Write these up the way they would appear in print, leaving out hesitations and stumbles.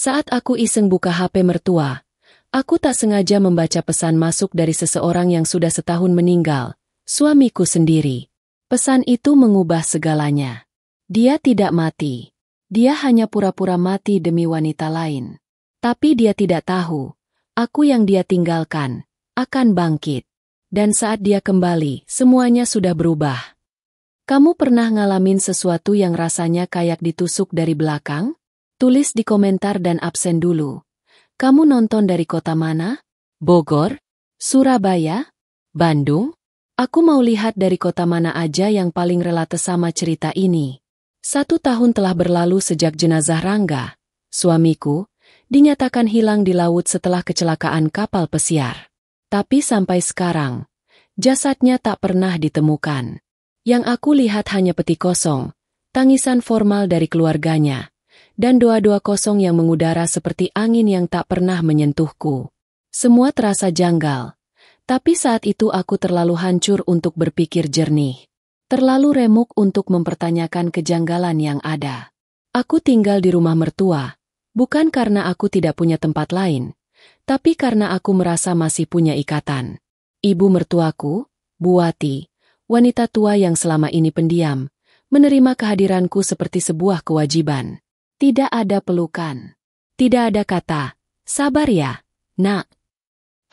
Saat aku iseng buka HP mertua, aku tak sengaja membaca pesan masuk dari seseorang yang sudah setahun meninggal, suamiku sendiri. Pesan itu mengubah segalanya. Dia tidak mati. Dia hanya pura-pura mati demi wanita lain. Tapi dia tidak tahu, aku yang dia tinggalkan akan bangkit. Dan saat dia kembali, semuanya sudah berubah. Kamu pernah ngalamin sesuatu yang rasanya kayak ditusuk dari belakang? Tulis di komentar dan absen dulu. Kamu nonton dari kota mana? Bogor? Surabaya? Bandung? Aku mau lihat dari kota mana aja yang paling relate sama cerita ini. 1 tahun telah berlalu sejak jenazah Rangga, suamiku, dinyatakan hilang di laut setelah kecelakaan kapal pesiar. Tapi sampai sekarang, jasadnya tak pernah ditemukan. Yang aku lihat hanya peti kosong, tangisan formal dari keluarganya, dan doa-doa kosong yang mengudara seperti angin yang tak pernah menyentuhku. Semua terasa janggal, tapi saat itu aku terlalu hancur untuk berpikir jernih. Terlalu remuk untuk mempertanyakan kejanggalan yang ada. Aku tinggal di rumah mertua, bukan karena aku tidak punya tempat lain, tapi karena aku merasa masih punya ikatan. Ibu mertuaku, Buati, wanita tua yang selama ini pendiam, menerima kehadiranku seperti sebuah kewajiban. Tidak ada pelukan. Tidak ada kata, sabar ya, nak.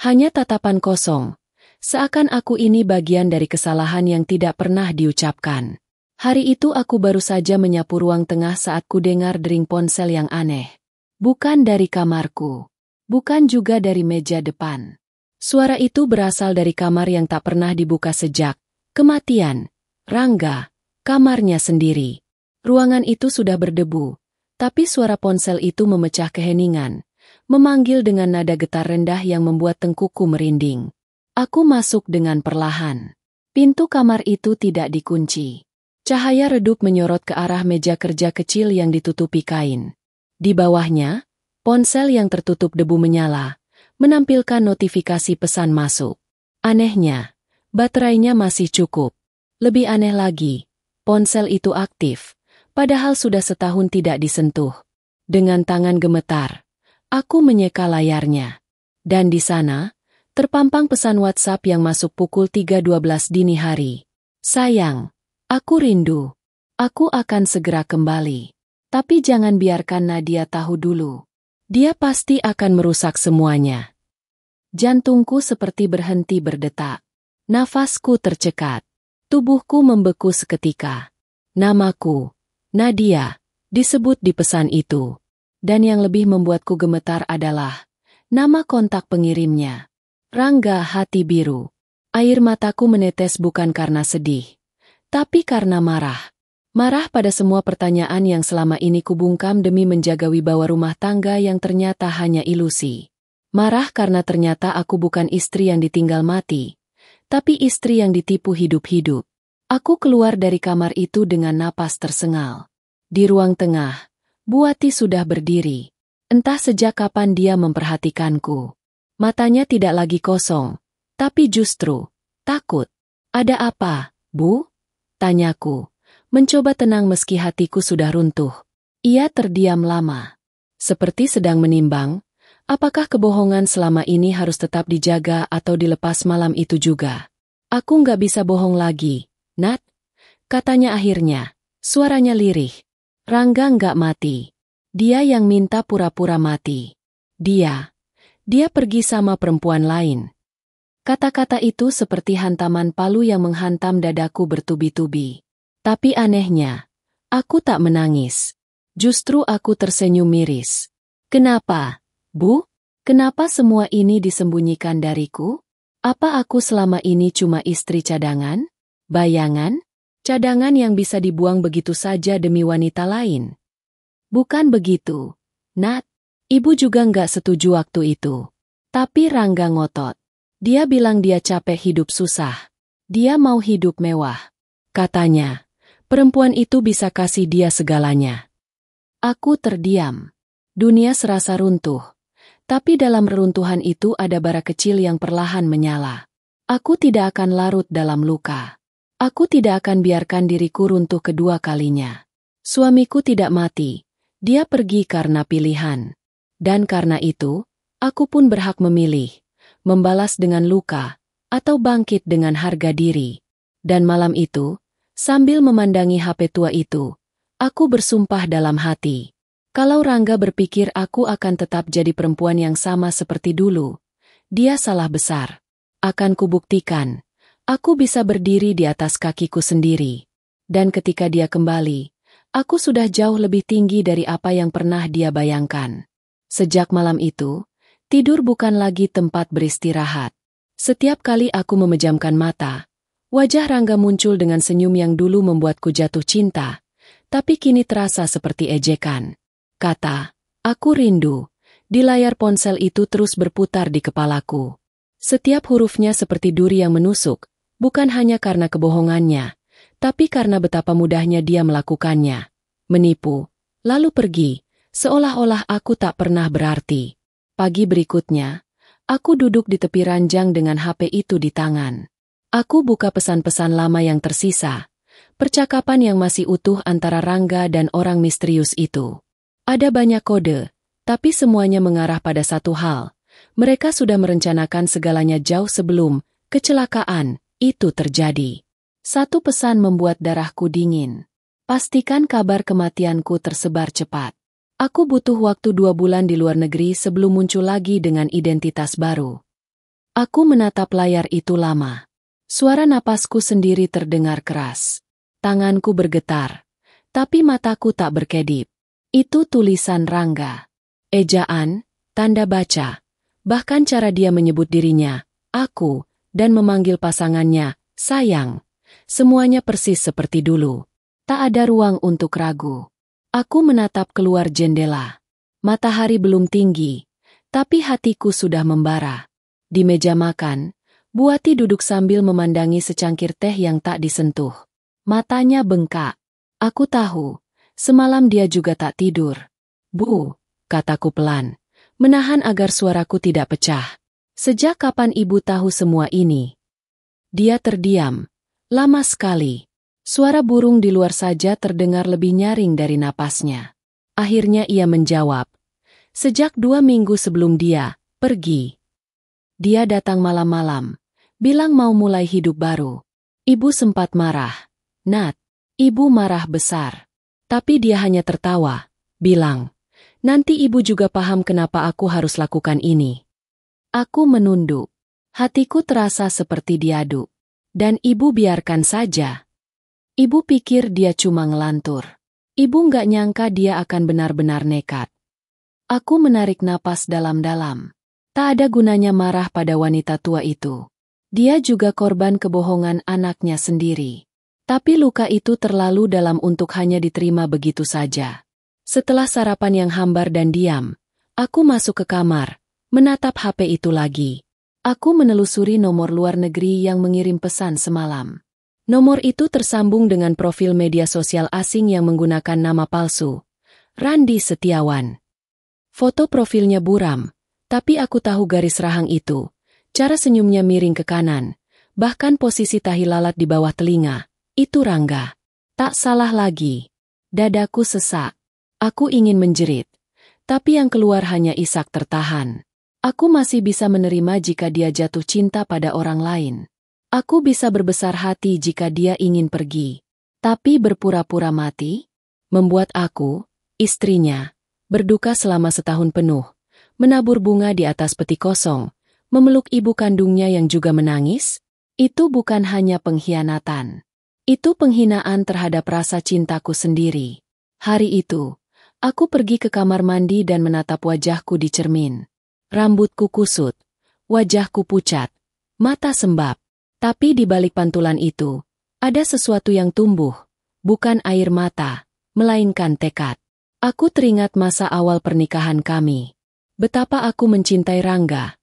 Hanya tatapan kosong. Seakan aku ini bagian dari kesalahan yang tidak pernah diucapkan. Hari itu aku baru saja menyapu ruang tengah saat ku dengar dering ponsel yang aneh. Bukan dari kamarku. Bukan juga dari meja depan. Suara itu berasal dari kamar yang tak pernah dibuka sejak kematian Rangga, kamarnya sendiri. Ruangan itu sudah berdebu, tapi suara ponsel itu memecah keheningan, memanggil dengan nada getar rendah yang membuat tengkukku merinding. Aku masuk dengan perlahan. Pintu kamar itu tidak dikunci. Cahaya redup menyorot ke arah meja kerja kecil yang ditutupi kain. Di bawahnya, ponsel yang tertutup debu menyala, menampilkan notifikasi pesan masuk. Anehnya, baterainya masih cukup. Lebih aneh lagi, ponsel itu aktif, padahal sudah setahun tidak disentuh. Dengan tangan gemetar, aku menyeka layarnya. Dan di sana, terpampang pesan WhatsApp yang masuk pukul 3.12 dini hari. Sayang, aku rindu. Aku akan segera kembali. Tapi jangan biarkan Nadia tahu dulu. Dia pasti akan merusak semuanya. Jantungku seperti berhenti berdetak. Nafasku tercekat. Tubuhku membeku seketika. Namaku, Nadia, disebut di pesan itu. Dan yang lebih membuatku gemetar adalah nama kontak pengirimnya. Rangga Hati Biru. Air mataku menetes bukan karena sedih, tapi karena marah. Marah pada semua pertanyaan yang selama ini kubungkam demi menjaga wibawa rumah tangga yang ternyata hanya ilusi. Marah karena ternyata aku bukan istri yang ditinggal mati, tapi istri yang ditipu hidup-hidup. Aku keluar dari kamar itu dengan napas tersengal. Di ruang tengah, Buati sudah berdiri. Entah sejak kapan dia memperhatikanku. Matanya tidak lagi kosong, tapi justru takut. Ada apa, Bu? Tanyaku, mencoba tenang meski hatiku sudah runtuh. Ia terdiam lama, seperti sedang menimbang, apakah kebohongan selama ini harus tetap dijaga atau dilepas malam itu juga. Aku nggak bisa bohong lagi, Nat, katanya akhirnya, suaranya lirih. Rangga nggak mati. Dia yang minta pura-pura mati. Dia pergi sama perempuan lain. Kata-kata itu seperti hantaman palu yang menghantam dadaku bertubi-tubi. Tapi anehnya, aku tak menangis. Justru aku tersenyum miris. Kenapa, Bu? Kenapa semua ini disembunyikan dariku? Apa aku selama ini cuma istri cadangan? Bayangan? Cadangan yang bisa dibuang begitu saja demi wanita lain? Bukan begitu, Nat. Ibu juga nggak setuju waktu itu. Tapi Rangga ngotot. Dia bilang dia capek hidup susah. Dia mau hidup mewah. Katanya, perempuan itu bisa kasih dia segalanya. Aku terdiam. Dunia serasa runtuh. Tapi dalam reruntuhan itu ada bara kecil yang perlahan menyala. Aku tidak akan larut dalam luka. Aku tidak akan biarkan diriku runtuh kedua kalinya. Suamiku tidak mati. Dia pergi karena pilihan. Dan karena itu, aku pun berhak memilih, membalas dengan luka, atau bangkit dengan harga diri. Dan malam itu, sambil memandangi HP tua itu, aku bersumpah dalam hati. Kalau Rangga berpikir aku akan tetap jadi perempuan yang sama seperti dulu, dia salah besar. Akan kubuktikan, aku bisa berdiri di atas kakiku sendiri. Dan ketika dia kembali, aku sudah jauh lebih tinggi dari apa yang pernah dia bayangkan. Sejak malam itu, tidur bukan lagi tempat beristirahat. Setiap kali aku memejamkan mata, wajah Rangga muncul dengan senyum yang dulu membuatku jatuh cinta, tapi kini terasa seperti ejekan. Kata, "Aku rindu." Di layar ponsel itu terus berputar di kepalaku. Setiap hurufnya seperti duri yang menusuk, bukan hanya karena kebohongannya, tapi karena betapa mudahnya dia melakukannya. Menipu, lalu pergi, seolah-olah aku tak pernah berarti. Pagi berikutnya, aku duduk di tepi ranjang dengan HP itu di tangan. Aku buka pesan-pesan lama yang tersisa, percakapan yang masih utuh antara Rangga dan orang misterius itu. Ada banyak kode, tapi semuanya mengarah pada satu hal. Mereka sudah merencanakan segalanya jauh sebelum kecelakaan itu terjadi. Satu pesan membuat darahku dingin. Pastikan kabar kematianku tersebar cepat. Aku butuh waktu 2 bulan di luar negeri sebelum muncul lagi dengan identitas baru. Aku menatap layar itu lama. Suara napasku sendiri terdengar keras. Tanganku bergetar, tapi mataku tak berkedip. Itu tulisan Rangga. Ejaan, tanda baca, bahkan cara dia menyebut dirinya, aku, dan memanggil pasangannya, sayang. Semuanya persis seperti dulu. Tak ada ruang untuk ragu. Aku menatap keluar jendela. Matahari belum tinggi, tapi hatiku sudah membara. Di meja makan, Buati duduk sambil memandangi secangkir teh yang tak disentuh. Matanya bengkak. Aku tahu, semalam dia juga tak tidur. "Bu," kataku pelan, menahan agar suaraku tidak pecah. "Sejak kapan ibu tahu semua ini?" Dia terdiam. Lama sekali. Suara burung di luar saja terdengar lebih nyaring dari napasnya. Akhirnya ia menjawab. "Sejak 2 minggu sebelum dia pergi. Dia datang malam-malam, bilang mau mulai hidup baru." Ibu sempat marah. "Nat, ibu marah besar." Tapi dia hanya tertawa, bilang, "Nanti ibu juga paham kenapa aku harus lakukan ini." Aku menunduk. Hatiku terasa seperti diaduk. Dan ibu biarkan saja. Ibu pikir dia cuma ngelantur. Ibu nggak nyangka dia akan benar-benar nekat. Aku menarik napas dalam-dalam. Tak ada gunanya marah pada wanita tua itu. Dia juga korban kebohongan anaknya sendiri. Tapi luka itu terlalu dalam untuk hanya diterima begitu saja. Setelah sarapan yang hambar dan diam, aku masuk ke kamar, menatap HP itu lagi. Aku menelusuri nomor luar negeri yang mengirim pesan semalam. Nomor itu tersambung dengan profil media sosial asing yang menggunakan nama palsu, Randi Setiawan. Foto profilnya buram, tapi aku tahu garis rahang itu, cara senyumnya miring ke kanan, bahkan posisi tahi lalat di bawah telinga. Itu Rangga. Tak salah lagi. Dadaku sesak. Aku ingin menjerit, tapi yang keluar hanya isak tertahan. Aku masih bisa menerima jika dia jatuh cinta pada orang lain. Aku bisa berbesar hati jika dia ingin pergi. Tapi berpura-pura mati? Membuat aku, istrinya, berduka selama setahun penuh, menabur bunga di atas peti kosong, memeluk ibu kandungnya yang juga menangis? Itu bukan hanya pengkhianatan. Itu penghinaan terhadap rasa cintaku sendiri. Hari itu, aku pergi ke kamar mandi dan menatap wajahku di cermin. Rambutku kusut, wajahku pucat, mata sembab. Tapi di balik pantulan itu, ada sesuatu yang tumbuh, bukan air mata, melainkan tekad. Aku teringat masa awal pernikahan kami. Betapa aku mencintai Rangga,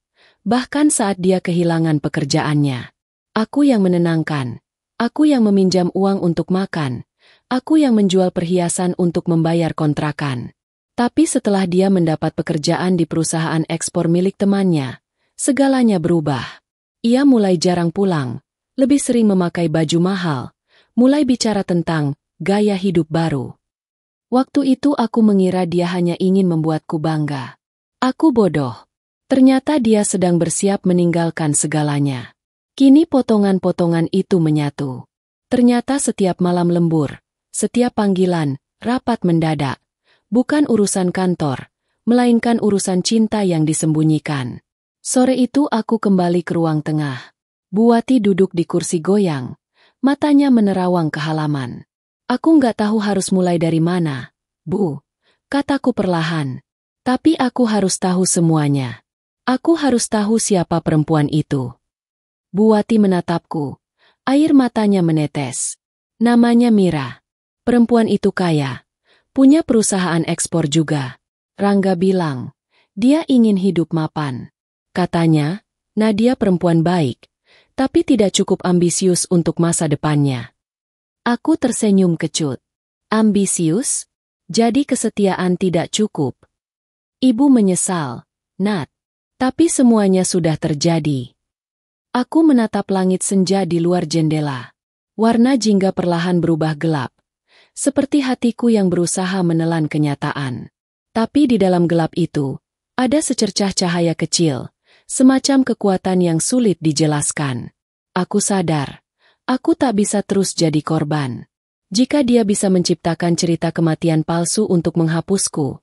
bahkan saat dia kehilangan pekerjaannya. Aku yang menenangkan, aku yang meminjam uang untuk makan, aku yang menjual perhiasan untuk membayar kontrakan. Tapi setelah dia mendapat pekerjaan di perusahaan ekspor milik temannya, segalanya berubah. Ia mulai jarang pulang, lebih sering memakai baju mahal, mulai bicara tentang gaya hidup baru. Waktu itu aku mengira dia hanya ingin membuatku bangga. Aku bodoh. Ternyata dia sedang bersiap meninggalkan segalanya. Kini potongan-potongan itu menyatu. Ternyata setiap malam lembur, setiap panggilan, rapat mendadak, bukan urusan kantor, melainkan urusan cinta yang disembunyikan. Sore itu aku kembali ke ruang tengah. Bu Wati duduk di kursi goyang, matanya menerawang ke halaman. Aku nggak tahu harus mulai dari mana, Bu, kataku perlahan. Tapi aku harus tahu semuanya. Aku harus tahu siapa perempuan itu. Bu Wati menatapku. Air matanya menetes. Namanya Mira. Perempuan itu kaya. Punya perusahaan ekspor juga. Rangga bilang, dia ingin hidup mapan. Katanya, Nadia perempuan baik, tapi tidak cukup ambisius untuk masa depannya. Aku tersenyum kecut. Ambisius? Jadi kesetiaan tidak cukup. Ibu menyesal, Nat. Tapi semuanya sudah terjadi. Aku menatap langit senja di luar jendela. Warna jingga perlahan berubah gelap. Seperti hatiku yang berusaha menelan kenyataan. Tapi di dalam gelap itu, ada secercah cahaya kecil, semacam kekuatan yang sulit dijelaskan. Aku sadar. Aku tak bisa terus jadi korban. Jika dia bisa menciptakan cerita kematian palsu untuk menghapusku,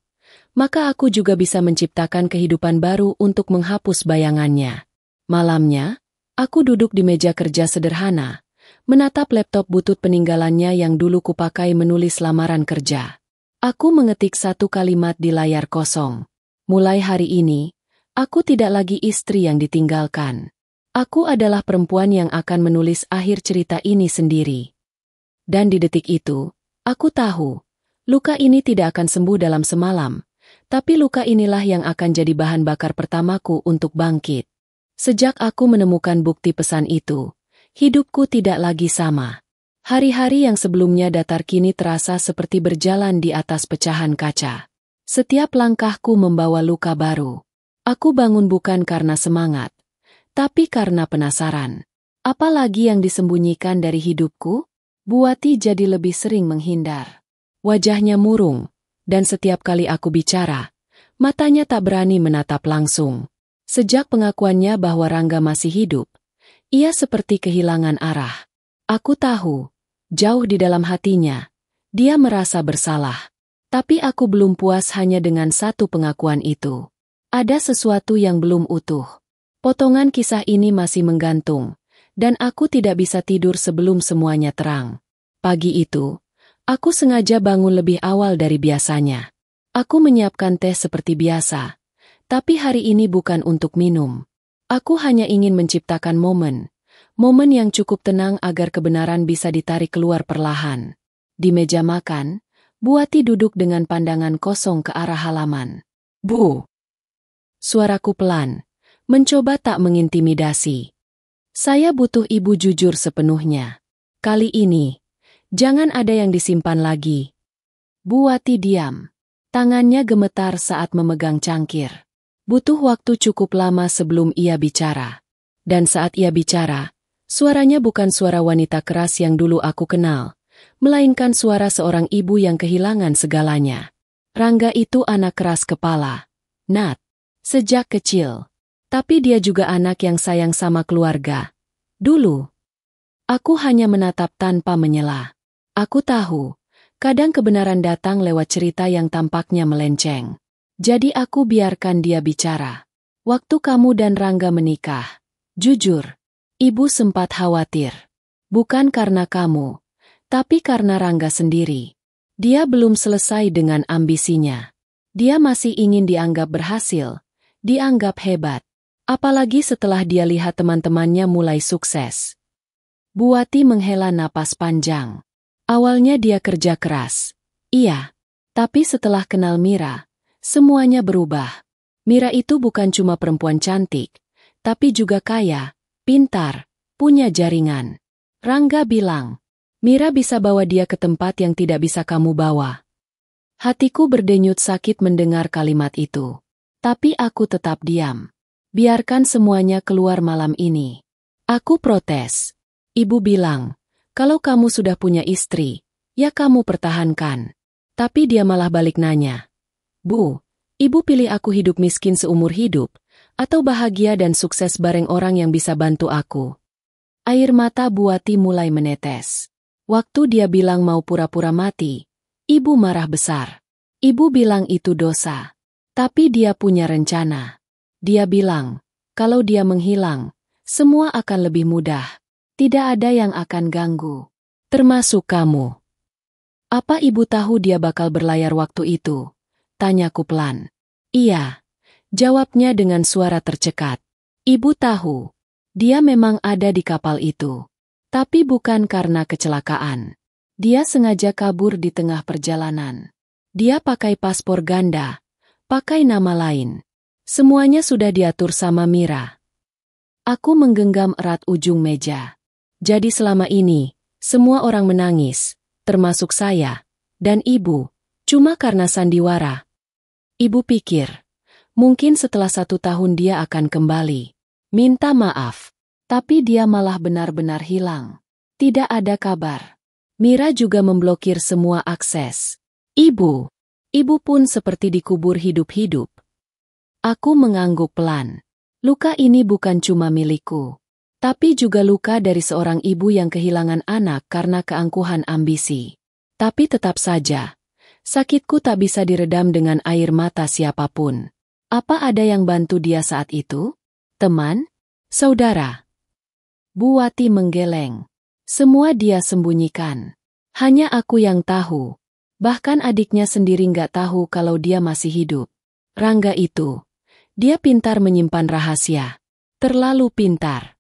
maka aku juga bisa menciptakan kehidupan baru untuk menghapus bayangannya. Malamnya, aku duduk di meja kerja sederhana, menatap laptop butut peninggalannya yang dulu kupakai menulis lamaran kerja. Aku mengetik satu kalimat di layar kosong. Mulai hari ini, aku tidak lagi istri yang ditinggalkan. Aku adalah perempuan yang akan menulis akhir cerita ini sendiri. Dan di detik itu, aku tahu, luka ini tidak akan sembuh dalam semalam, tapi luka inilah yang akan jadi bahan bakar pertamaku untuk bangkit. Sejak aku menemukan bukti pesan itu, hidupku tidak lagi sama. Hari-hari yang sebelumnya datar kini terasa seperti berjalan di atas pecahan kaca. Setiap langkahku membawa luka baru. Aku bangun bukan karena semangat, tapi karena penasaran. Apa lagi yang disembunyikan dari hidupku? Bu Wati jadi lebih sering menghindar. Wajahnya murung, dan setiap kali aku bicara, matanya tak berani menatap langsung. Sejak pengakuannya bahwa Rangga masih hidup, ia seperti kehilangan arah. Aku tahu, jauh di dalam hatinya, dia merasa bersalah. Tapi aku belum puas hanya dengan satu pengakuan itu. Ada sesuatu yang belum utuh. Potongan kisah ini masih menggantung, dan aku tidak bisa tidur sebelum semuanya terang. Pagi itu, aku sengaja bangun lebih awal dari biasanya. Aku menyiapkan teh seperti biasa, tapi hari ini bukan untuk minum. Aku hanya ingin menciptakan momen yang cukup tenang agar kebenaran bisa ditarik keluar perlahan. Di meja makan, Bu Wati duduk dengan pandangan kosong ke arah halaman. Bu! Suaraku pelan. Mencoba tak mengintimidasi. Saya butuh ibu jujur sepenuhnya. Kali ini, jangan ada yang disimpan lagi. Bu Wati diam. Tangannya gemetar saat memegang cangkir. Butuh waktu cukup lama sebelum ia bicara. Dan saat ia bicara, suaranya bukan suara wanita keras yang dulu aku kenal, melainkan suara seorang ibu yang kehilangan segalanya. Rangga itu anak keras kepala. Nat. Sejak kecil. Tapi dia juga anak yang sayang sama keluarga. Dulu, aku hanya menatap tanpa menyela. Aku tahu, kadang kebenaran datang lewat cerita yang tampaknya melenceng. Jadi aku biarkan dia bicara. Waktu kamu dan Rangga menikah, jujur, ibu sempat khawatir. Bukan karena kamu, tapi karena Rangga sendiri. Dia belum selesai dengan ambisinya. Dia masih ingin dianggap berhasil, dianggap hebat. Apalagi setelah dia lihat teman-temannya mulai sukses. Bu Wati menghela napas panjang. Awalnya dia kerja keras. Iya. Tapi setelah kenal Mira, semuanya berubah. Mira itu bukan cuma perempuan cantik, tapi juga kaya, pintar, punya jaringan. Rangga bilang, Mira bisa bawa dia ke tempat yang tidak bisa kamu bawa. Hatiku berdenyut sakit mendengar kalimat itu. Tapi aku tetap diam. Biarkan semuanya keluar malam ini. Aku protes. Ibu bilang, kalau kamu sudah punya istri, ya kamu pertahankan. Tapi dia malah balik nanya. Bu, Ibu pilih aku hidup miskin seumur hidup, atau bahagia dan sukses bareng orang yang bisa bantu aku. Air mata Bu Wati mulai menetes. Waktu dia bilang mau pura-pura mati, ibu marah besar. Ibu bilang itu dosa. Tapi dia punya rencana. Dia bilang, kalau dia menghilang, semua akan lebih mudah. Tidak ada yang akan ganggu. Termasuk kamu. Apa ibu tahu dia bakal berlayar waktu itu? Tanyaku pelan. Iya. Jawabnya dengan suara tercekat. Ibu tahu. Dia memang ada di kapal itu. Tapi bukan karena kecelakaan. Dia sengaja kabur di tengah perjalanan. Dia pakai paspor ganda. Pakai nama lain. Semuanya sudah diatur sama Mira. Aku menggenggam erat ujung meja. Jadi selama ini, semua orang menangis, termasuk saya, dan ibu, cuma karena sandiwara. Ibu pikir, mungkin setelah 1 tahun dia akan kembali. Minta maaf. Tapi dia malah benar-benar hilang. Tidak ada kabar. Mira juga memblokir semua akses. Ibu pun seperti dikubur hidup-hidup. Aku mengangguk pelan. Luka ini bukan cuma milikku. Tapi juga luka dari seorang ibu yang kehilangan anak karena keangkuhan ambisi. Tapi tetap saja, sakitku tak bisa diredam dengan air mata siapapun. Apa ada yang bantu dia saat itu? Teman? Saudara? Bu Wati menggeleng. Semua dia sembunyikan. Hanya aku yang tahu. Bahkan adiknya sendiri nggak tahu kalau dia masih hidup. Rangga itu. Dia pintar menyimpan rahasia. Terlalu pintar.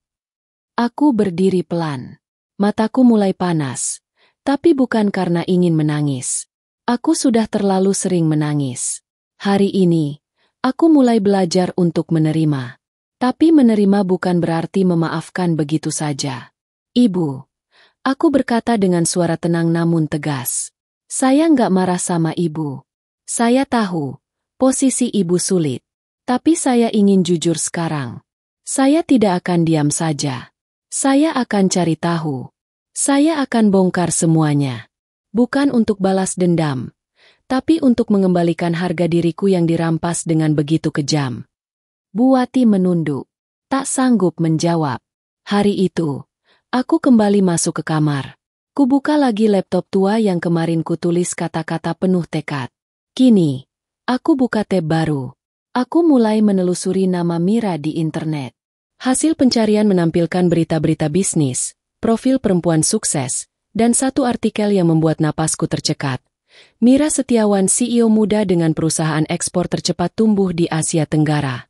Aku berdiri pelan. Mataku mulai panas. Tapi bukan karena ingin menangis. Aku sudah terlalu sering menangis. Hari ini, aku mulai belajar untuk menerima. Tapi menerima bukan berarti memaafkan begitu saja. Ibu, aku berkata dengan suara tenang namun tegas. Saya nggak marah sama ibu. Saya tahu, posisi ibu sulit. Tapi saya ingin jujur sekarang. Saya tidak akan diam saja. Saya akan cari tahu. Saya akan bongkar semuanya. Bukan untuk balas dendam, tapi untuk mengembalikan harga diriku yang dirampas dengan begitu kejam. Bu Wati menunduk, tak sanggup menjawab. Hari itu, aku kembali masuk ke kamar. Kubuka lagi laptop tua yang kemarin kutulis kata-kata penuh tekad. Kini, aku buka tab baru. Aku mulai menelusuri nama Mira di internet. Hasil pencarian menampilkan berita-berita bisnis, profil perempuan sukses, dan satu artikel yang membuat napasku tercekat. Mira Setiawan, CEO muda dengan perusahaan ekspor tercepat tumbuh di Asia Tenggara.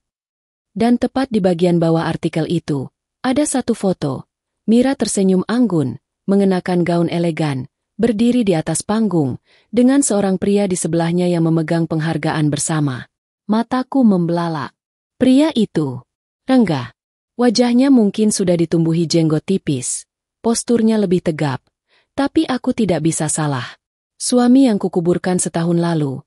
Dan tepat di bagian bawah artikel itu, ada satu foto. Mira tersenyum anggun, mengenakan gaun elegan, berdiri di atas panggung, dengan seorang pria di sebelahnya yang memegang penghargaan bersama. Mataku membelalak. Pria itu, Rangga. Wajahnya mungkin sudah ditumbuhi jenggot tipis, posturnya lebih tegap, tapi aku tidak bisa salah. Suami yang kukuburkan setahun lalu,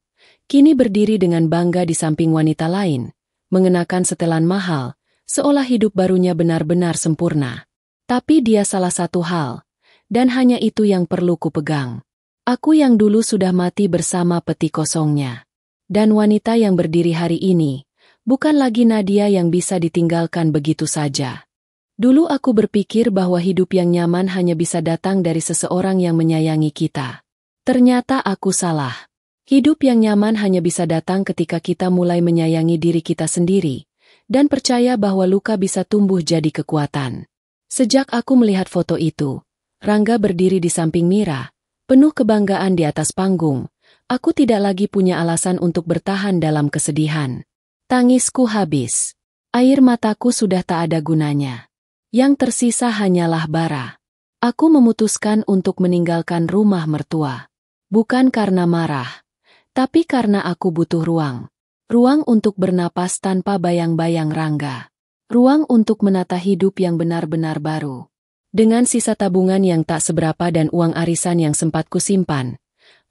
kini berdiri dengan bangga di samping wanita lain, mengenakan setelan mahal, seolah hidup barunya benar-benar sempurna. Tapi dia salah satu hal, dan hanya itu yang perlu kupegang. Aku yang dulu sudah mati bersama peti kosongnya. Dan wanita yang berdiri hari ini, bukan lagi Nadia yang bisa ditinggalkan begitu saja. Dulu aku berpikir bahwa hidup yang nyaman hanya bisa datang dari seseorang yang menyayangi kita. Ternyata aku salah. Hidup yang nyaman hanya bisa datang ketika kita mulai menyayangi diri kita sendiri, dan percaya bahwa luka bisa tumbuh jadi kekuatan. Sejak aku melihat foto itu, Rangga berdiri di samping Mira, penuh kebanggaan di atas panggung, aku tidak lagi punya alasan untuk bertahan dalam kesedihan. Tangisku habis. Air mataku sudah tak ada gunanya. Yang tersisa hanyalah bara. Aku memutuskan untuk meninggalkan rumah mertua. Bukan karena marah, tapi karena aku butuh ruang. Ruang untuk bernapas tanpa bayang-bayang Rangga. Ruang untuk menata hidup yang benar-benar baru. Dengan sisa tabungan yang tak seberapa dan uang arisan yang sempat kusimpan,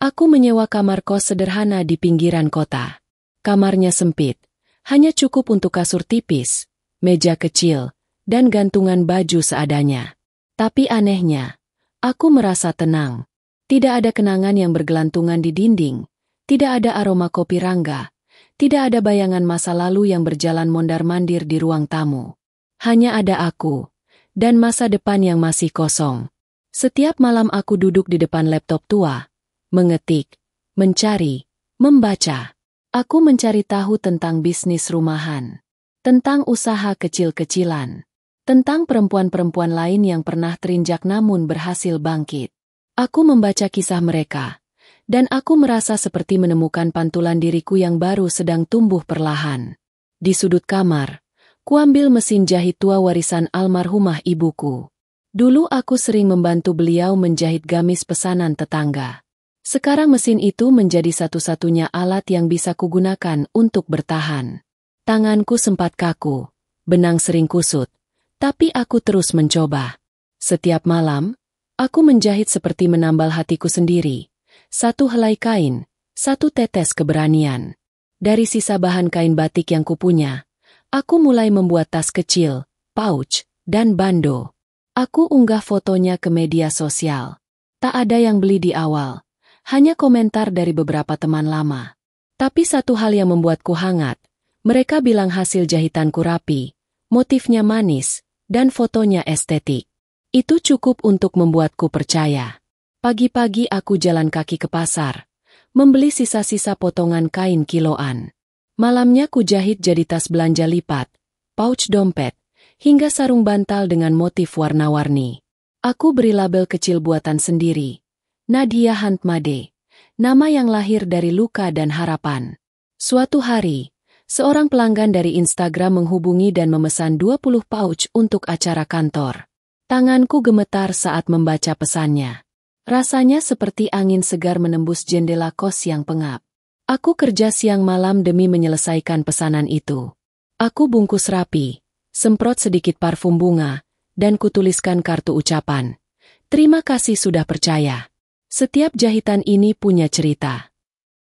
aku menyewa kamar kos sederhana di pinggiran kota. Kamarnya sempit, hanya cukup untuk kasur tipis, meja kecil, dan gantungan baju seadanya. Tapi anehnya, aku merasa tenang. Tidak ada kenangan yang bergelantungan di dinding, tidak ada aroma kopi Rangga, Tidak ada bayangan masa lalu yang berjalan mondar-mandir di ruang tamu. Hanya ada aku, dan masa depan yang masih kosong. Setiap malam aku duduk di depan laptop tua, mengetik, mencari, membaca. Aku mencari tahu tentang bisnis rumahan, tentang usaha kecil-kecilan, tentang perempuan-perempuan lain yang pernah terinjak namun berhasil bangkit. Aku membaca kisah mereka, dan aku merasa seperti menemukan pantulan diriku yang baru sedang tumbuh perlahan. Di sudut kamar, kuambil mesin jahit tua warisan almarhumah ibuku. Dulu aku sering membantu beliau menjahit gamis pesanan tetangga. Sekarang mesin itu menjadi satu-satunya alat yang bisa kugunakan untuk bertahan. Tanganku sempat kaku, benang sering kusut, tapi aku terus mencoba. Setiap malam, aku menjahit seperti menambal hatiku sendiri. Satu helai kain, satu tetes keberanian. Dari sisa bahan kain batik yang kupunya, aku mulai membuat tas kecil, pouch, dan bando. Aku unggah fotonya ke media sosial. Tak ada yang beli di awal, hanya komentar dari beberapa teman lama. Tapi satu hal yang membuatku hangat, mereka bilang hasil jahitanku rapi, motifnya manis, dan fotonya estetik. Itu cukup untuk membuatku percaya. Pagi-pagi aku jalan kaki ke pasar, membeli sisa-sisa potongan kain kiloan. Malamnya ku jahit jadi tas belanja lipat, pouch dompet, hingga sarung bantal dengan motif warna-warni. Aku beri label kecil buatan sendiri, Nadia Handmade, nama yang lahir dari luka dan harapan. Suatu hari, seorang pelanggan dari Instagram menghubungi dan memesan 20 pouch untuk acara kantor. Tanganku gemetar saat membaca pesannya. Rasanya seperti angin segar menembus jendela kos yang pengap. Aku kerja siang malam demi menyelesaikan pesanan itu. Aku bungkus rapi, semprot sedikit parfum bunga, dan kutuliskan kartu ucapan. Terima kasih sudah percaya. Setiap jahitan ini punya cerita.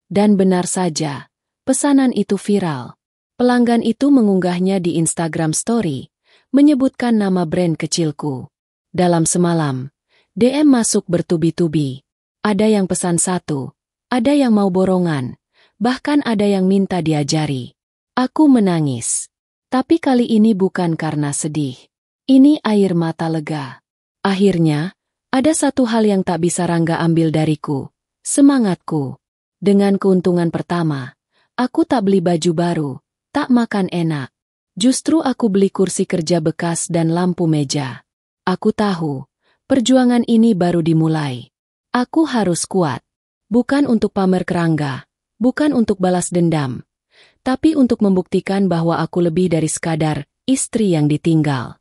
Dan benar saja, pesanan itu viral. Pelanggan itu mengunggahnya di Instagram Story, menyebutkan nama brand kecilku. Dalam semalam, DM masuk bertubi-tubi. Ada yang pesan satu, ada yang mau borongan, bahkan ada yang minta diajari. Aku menangis. Tapi kali ini bukan karena sedih. Ini air mata lega. Akhirnya, ada satu hal yang tak bisa Rangga ambil dariku, semangatku. Dengan keuntungan pertama, aku tak beli baju baru, tak makan enak. Justru aku beli kursi kerja bekas dan lampu meja. Aku tahu, perjuangan ini baru dimulai. Aku harus kuat. Bukan untuk pamer ke Rangga, bukan untuk balas dendam, tapi untuk membuktikan bahwa aku lebih dari sekadar istri yang ditinggal.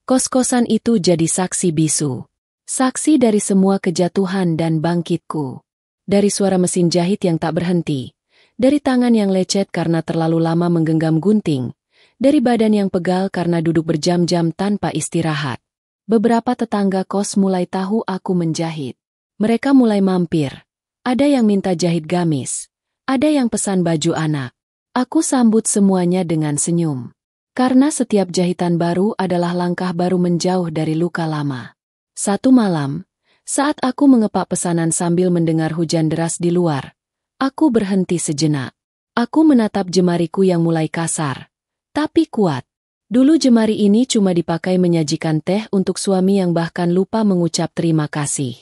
Kos-kosan itu jadi saksi bisu. Saksi dari semua kejatuhan dan bangkitku. Dari suara mesin jahit yang tak berhenti. Dari tangan yang lecet karena terlalu lama menggenggam gunting. Dari badan yang pegal karena duduk berjam-jam tanpa istirahat. Beberapa tetangga kos mulai tahu aku menjahit. Mereka mulai mampir. Ada yang minta jahit gamis. Ada yang pesan baju anak. Aku sambut semuanya dengan senyum. Karena setiap jahitan baru adalah langkah baru menjauh dari luka lama. Satu malam, saat aku mengepak pesanan sambil mendengar hujan deras di luar, aku berhenti sejenak. Aku menatap jemariku yang mulai kasar, tapi kuat. Dulu jemari ini cuma dipakai menyajikan teh untuk suami yang bahkan lupa mengucap terima kasih.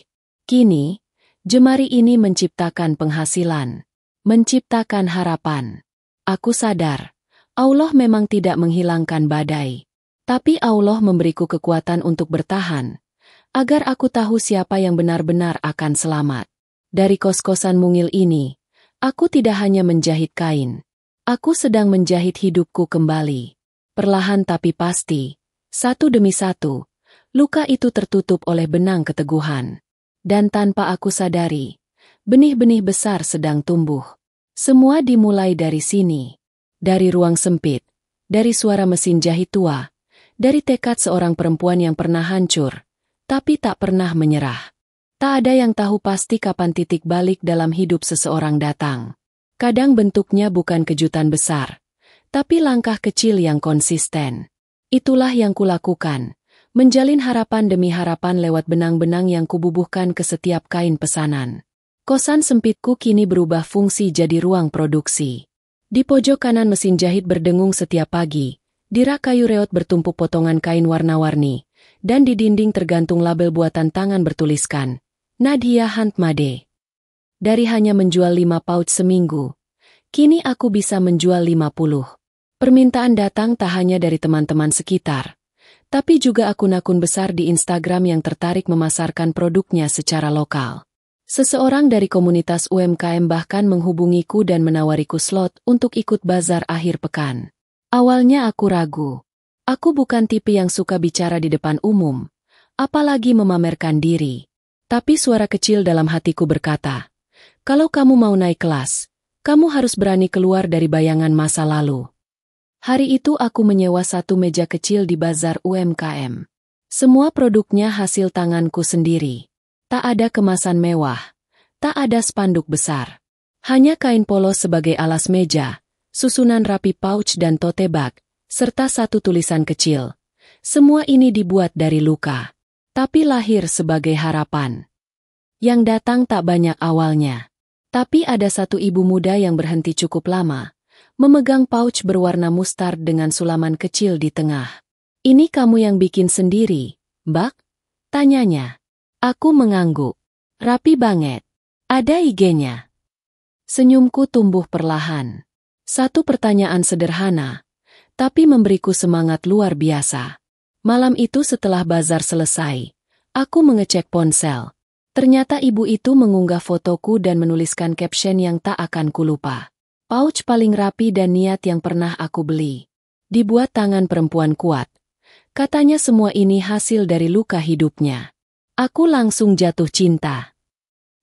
Kini, jemari ini menciptakan penghasilan, menciptakan harapan. Aku sadar, Allah memang tidak menghilangkan badai, tapi Allah memberiku kekuatan untuk bertahan. Agar aku tahu siapa yang benar-benar akan selamat. Dari kos-kosan mungil ini, aku tidak hanya menjahit kain. Aku sedang menjahit hidupku kembali. Perlahan tapi pasti, satu demi satu, luka itu tertutup oleh benang keteguhan. Dan tanpa aku sadari, benih-benih besar sedang tumbuh. Semua dimulai dari sini. Dari ruang sempit, dari suara mesin jahit tua, dari tekad seorang perempuan yang pernah hancur, tapi tak pernah menyerah. Tak ada yang tahu pasti kapan titik balik dalam hidup seseorang datang. Kadang bentuknya bukan kejutan besar, tapi langkah kecil yang konsisten. Itulah yang kulakukan, menjalin harapan demi harapan lewat benang-benang yang kububuhkan ke setiap kain pesanan. Kosan sempitku kini berubah fungsi jadi ruang produksi. Di pojok kanan mesin jahit berdengung setiap pagi, di rak kayu reot bertumpuk potongan kain warna-warni, dan di dinding tergantung label buatan tangan bertuliskan, Nadia Handmade. Dari hanya menjual 5 pouch seminggu, kini aku bisa menjual 50. Permintaan datang tak hanya dari teman-teman sekitar, tapi juga akun-akun besar di Instagram yang tertarik memasarkan produknya secara lokal. Seseorang dari komunitas UMKM bahkan menghubungiku dan menawariku slot untuk ikut bazar akhir pekan. Awalnya aku ragu. Aku bukan tipe yang suka bicara di depan umum, apalagi memamerkan diri. Tapi suara kecil dalam hatiku berkata, kalau kamu mau naik kelas, kamu harus berani keluar dari bayangan masa lalu. Hari itu aku menyewa satu meja kecil di bazar UMKM. Semua produknya hasil tanganku sendiri. Tak ada kemasan mewah, tak ada spanduk besar. Hanya kain polos sebagai alas meja, susunan rapi pouch dan tote bag, serta satu tulisan kecil. Semua ini dibuat dari luka, tapi lahir sebagai harapan. Yang datang tak banyak awalnya. Tapi ada satu ibu muda yang berhenti cukup lama, memegang pouch berwarna mustard dengan sulaman kecil di tengah. Ini kamu yang bikin sendiri, Mbak? Tanyanya. Aku mengangguk. Rapi banget. Ada IG-nya. Senyumku tumbuh perlahan. Satu pertanyaan sederhana, tapi memberiku semangat luar biasa. Malam itu setelah bazar selesai, aku mengecek ponsel. Ternyata ibu itu mengunggah fotoku dan menuliskan caption yang tak akan kulupa. Pouch paling rapi dan niat yang pernah aku beli. Dibuat tangan perempuan kuat. Katanya semua ini hasil dari luka hidupnya. Aku langsung jatuh cinta.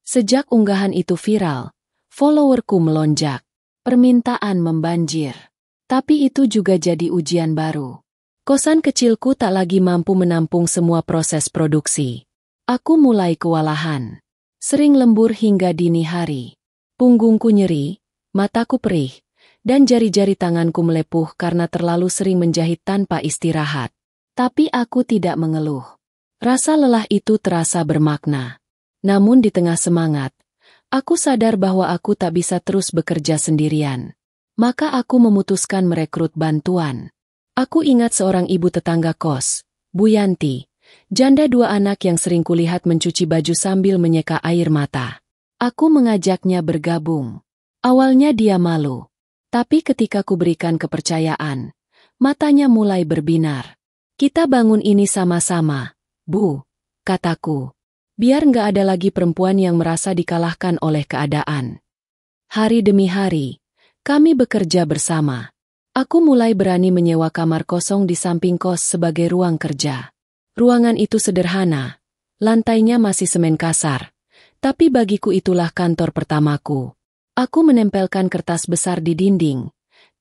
Sejak unggahan itu viral, followerku melonjak. Permintaan membanjir. Tapi itu juga jadi ujian baru. Kosan kecilku tak lagi mampu menampung semua proses produksi. Aku mulai kewalahan. Sering lembur hingga dini hari. Punggungku nyeri, mataku perih, dan jari-jari tanganku melepuh karena terlalu sering menjahit tanpa istirahat. Tapi aku tidak mengeluh. Rasa lelah itu terasa bermakna. Namun di tengah semangat, aku sadar bahwa aku tak bisa terus bekerja sendirian. Maka aku memutuskan merekrut bantuan. Aku ingat seorang ibu tetangga kos, Bu Yanti, janda 2 anak yang sering kulihat mencuci baju sambil menyeka air mata. Aku mengajaknya bergabung. Awalnya dia malu. Tapi ketika ku berikan kepercayaan, matanya mulai berbinar. Kita bangun ini sama-sama, Bu, kataku. Biar nggak ada lagi perempuan yang merasa dikalahkan oleh keadaan. Hari demi hari, kami bekerja bersama. Aku mulai berani menyewa kamar kosong di samping kos sebagai ruang kerja. Ruangan itu sederhana, lantainya masih semen kasar. Tapi bagiku itulah kantor pertamaku. Aku menempelkan kertas besar di dinding.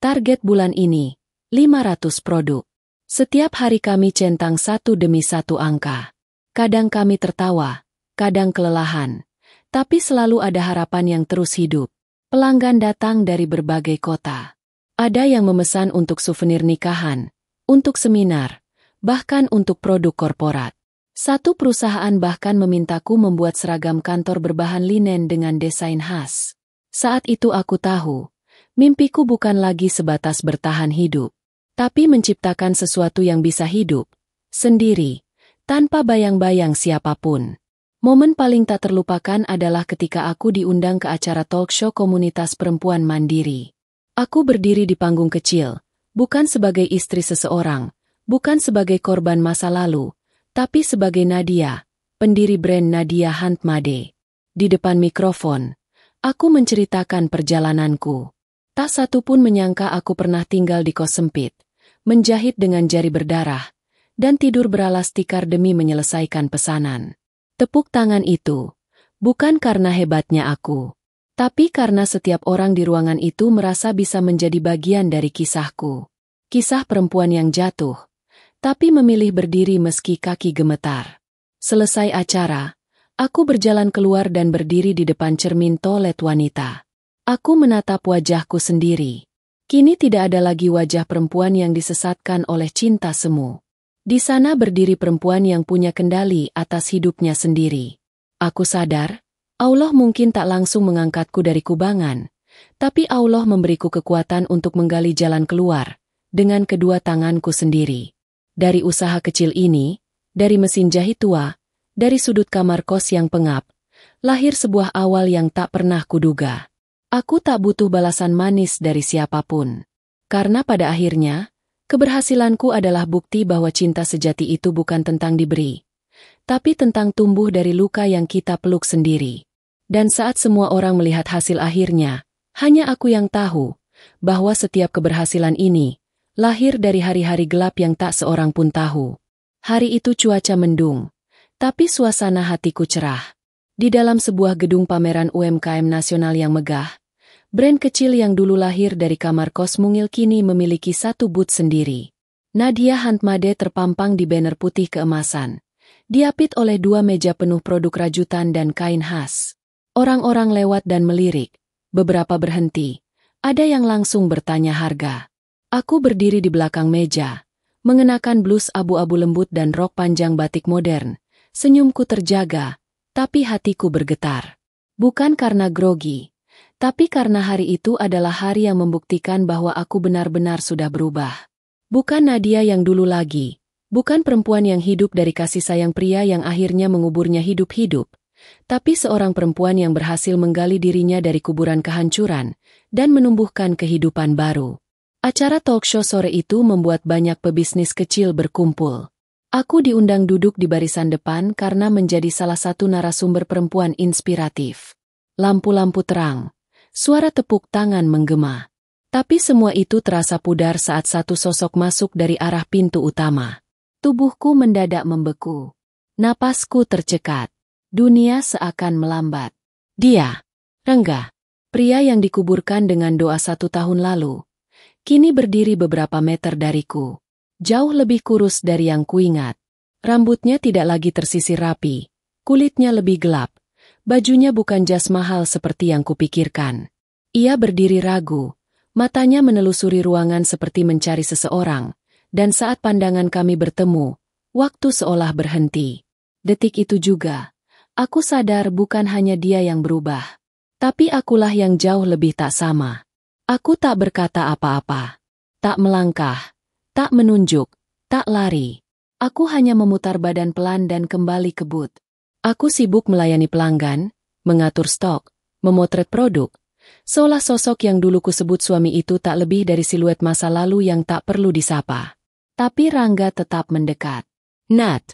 Target bulan ini, 500 produk. Setiap hari kami centang satu demi satu angka. Kadang kami tertawa, kadang kelelahan. Tapi selalu ada harapan yang terus hidup. Pelanggan datang dari berbagai kota. Ada yang memesan untuk souvenir nikahan, untuk seminar, bahkan untuk produk korporat. Satu perusahaan bahkan memintaku membuat seragam kantor berbahan linen dengan desain khas. Saat itu aku tahu, mimpiku bukan lagi sebatas bertahan hidup, tapi menciptakan sesuatu yang bisa hidup, sendiri, tanpa bayang-bayang siapapun. Momen paling tak terlupakan adalah ketika aku diundang ke acara talk show komunitas perempuan mandiri. Aku berdiri di panggung kecil, bukan sebagai istri seseorang, bukan sebagai korban masa lalu, tapi sebagai Nadia, pendiri brand Nadia Handmade. Di depan mikrofon, aku menceritakan perjalananku. Tak satu pun menyangka aku pernah tinggal di kos sempit, menjahit dengan jari berdarah, dan tidur beralas tikar demi menyelesaikan pesanan. Tepuk tangan itu, bukan karena hebatnya aku, tapi karena setiap orang di ruangan itu merasa bisa menjadi bagian dari kisahku. Kisah perempuan yang jatuh, tapi memilih berdiri meski kaki gemetar. Selesai acara, aku berjalan keluar dan berdiri di depan cermin toilet wanita. Aku menatap wajahku sendiri. Kini tidak ada lagi wajah perempuan yang disesatkan oleh cinta semu. Di sana berdiri perempuan yang punya kendali atas hidupnya sendiri. Aku sadar, Allah mungkin tak langsung mengangkatku dari kubangan, Tapi Allah memberiku kekuatan untuk menggali jalan keluar, dengan kedua tanganku sendiri. Dari usaha kecil ini, dari mesin jahit tua, dari sudut kamar kos yang pengap, lahir sebuah awal yang tak pernah kuduga. Aku tak butuh balasan manis dari siapapun. Karena pada akhirnya, keberhasilanku adalah bukti bahwa cinta sejati itu bukan tentang diberi, tapi tentang tumbuh dari luka yang kita peluk sendiri. Dan saat semua orang melihat hasil akhirnya, hanya aku yang tahu bahwa setiap keberhasilan ini lahir dari hari-hari gelap yang tak seorang pun tahu. Hari itu cuaca mendung, tapi suasana hatiku cerah. Di dalam sebuah gedung pameran UMKM nasional yang megah, brand kecil yang dulu lahir dari kamar kos mungil kini memiliki satu booth sendiri. Nadia Handmade terpampang di banner putih keemasan, diapit oleh dua meja penuh produk rajutan dan kain khas. Orang-orang lewat dan melirik, beberapa berhenti, ada yang langsung bertanya harga. Aku berdiri di belakang meja, mengenakan blus abu-abu lembut dan rok panjang batik modern. Senyumku terjaga, tapi hatiku bergetar. Bukan karena grogi, tapi karena hari itu adalah hari yang membuktikan bahwa aku benar-benar sudah berubah. Bukan Nadia yang dulu lagi, bukan perempuan yang hidup dari kasih sayang pria yang akhirnya menguburnya hidup-hidup, tapi seorang perempuan yang berhasil menggali dirinya dari kuburan kehancuran dan menumbuhkan kehidupan baru. Acara talkshow sore itu membuat banyak pebisnis kecil berkumpul. Aku diundang duduk di barisan depan karena menjadi salah satu narasumber perempuan inspiratif. Lampu-lampu terang, suara tepuk tangan menggema. Tapi semua itu terasa pudar saat satu sosok masuk dari arah pintu utama. Tubuhku mendadak membeku. Napasku tercekat. Dunia seakan melambat. Dia, Rangga, pria yang dikuburkan dengan doa 1 tahun lalu, kini berdiri beberapa meter dariku. Jauh lebih kurus dari yang kuingat. Rambutnya tidak lagi tersisir rapi, kulitnya lebih gelap, bajunya bukan jas mahal seperti yang kupikirkan. Ia berdiri ragu, matanya menelusuri ruangan seperti mencari seseorang, dan saat pandangan kami bertemu, waktu seolah berhenti. Detik itu juga, aku sadar bukan hanya dia yang berubah, tapi akulah yang jauh lebih tak sama. Aku tak berkata apa-apa, tak melangkah, tak menunjuk, tak lari. Aku hanya memutar badan pelan dan kembali ke booth. Aku sibuk melayani pelanggan, mengatur stok, memotret produk. Seolah sosok yang dulu kusebut suami itu tak lebih dari siluet masa lalu yang tak perlu disapa. Tapi Rangga tetap mendekat. Nat.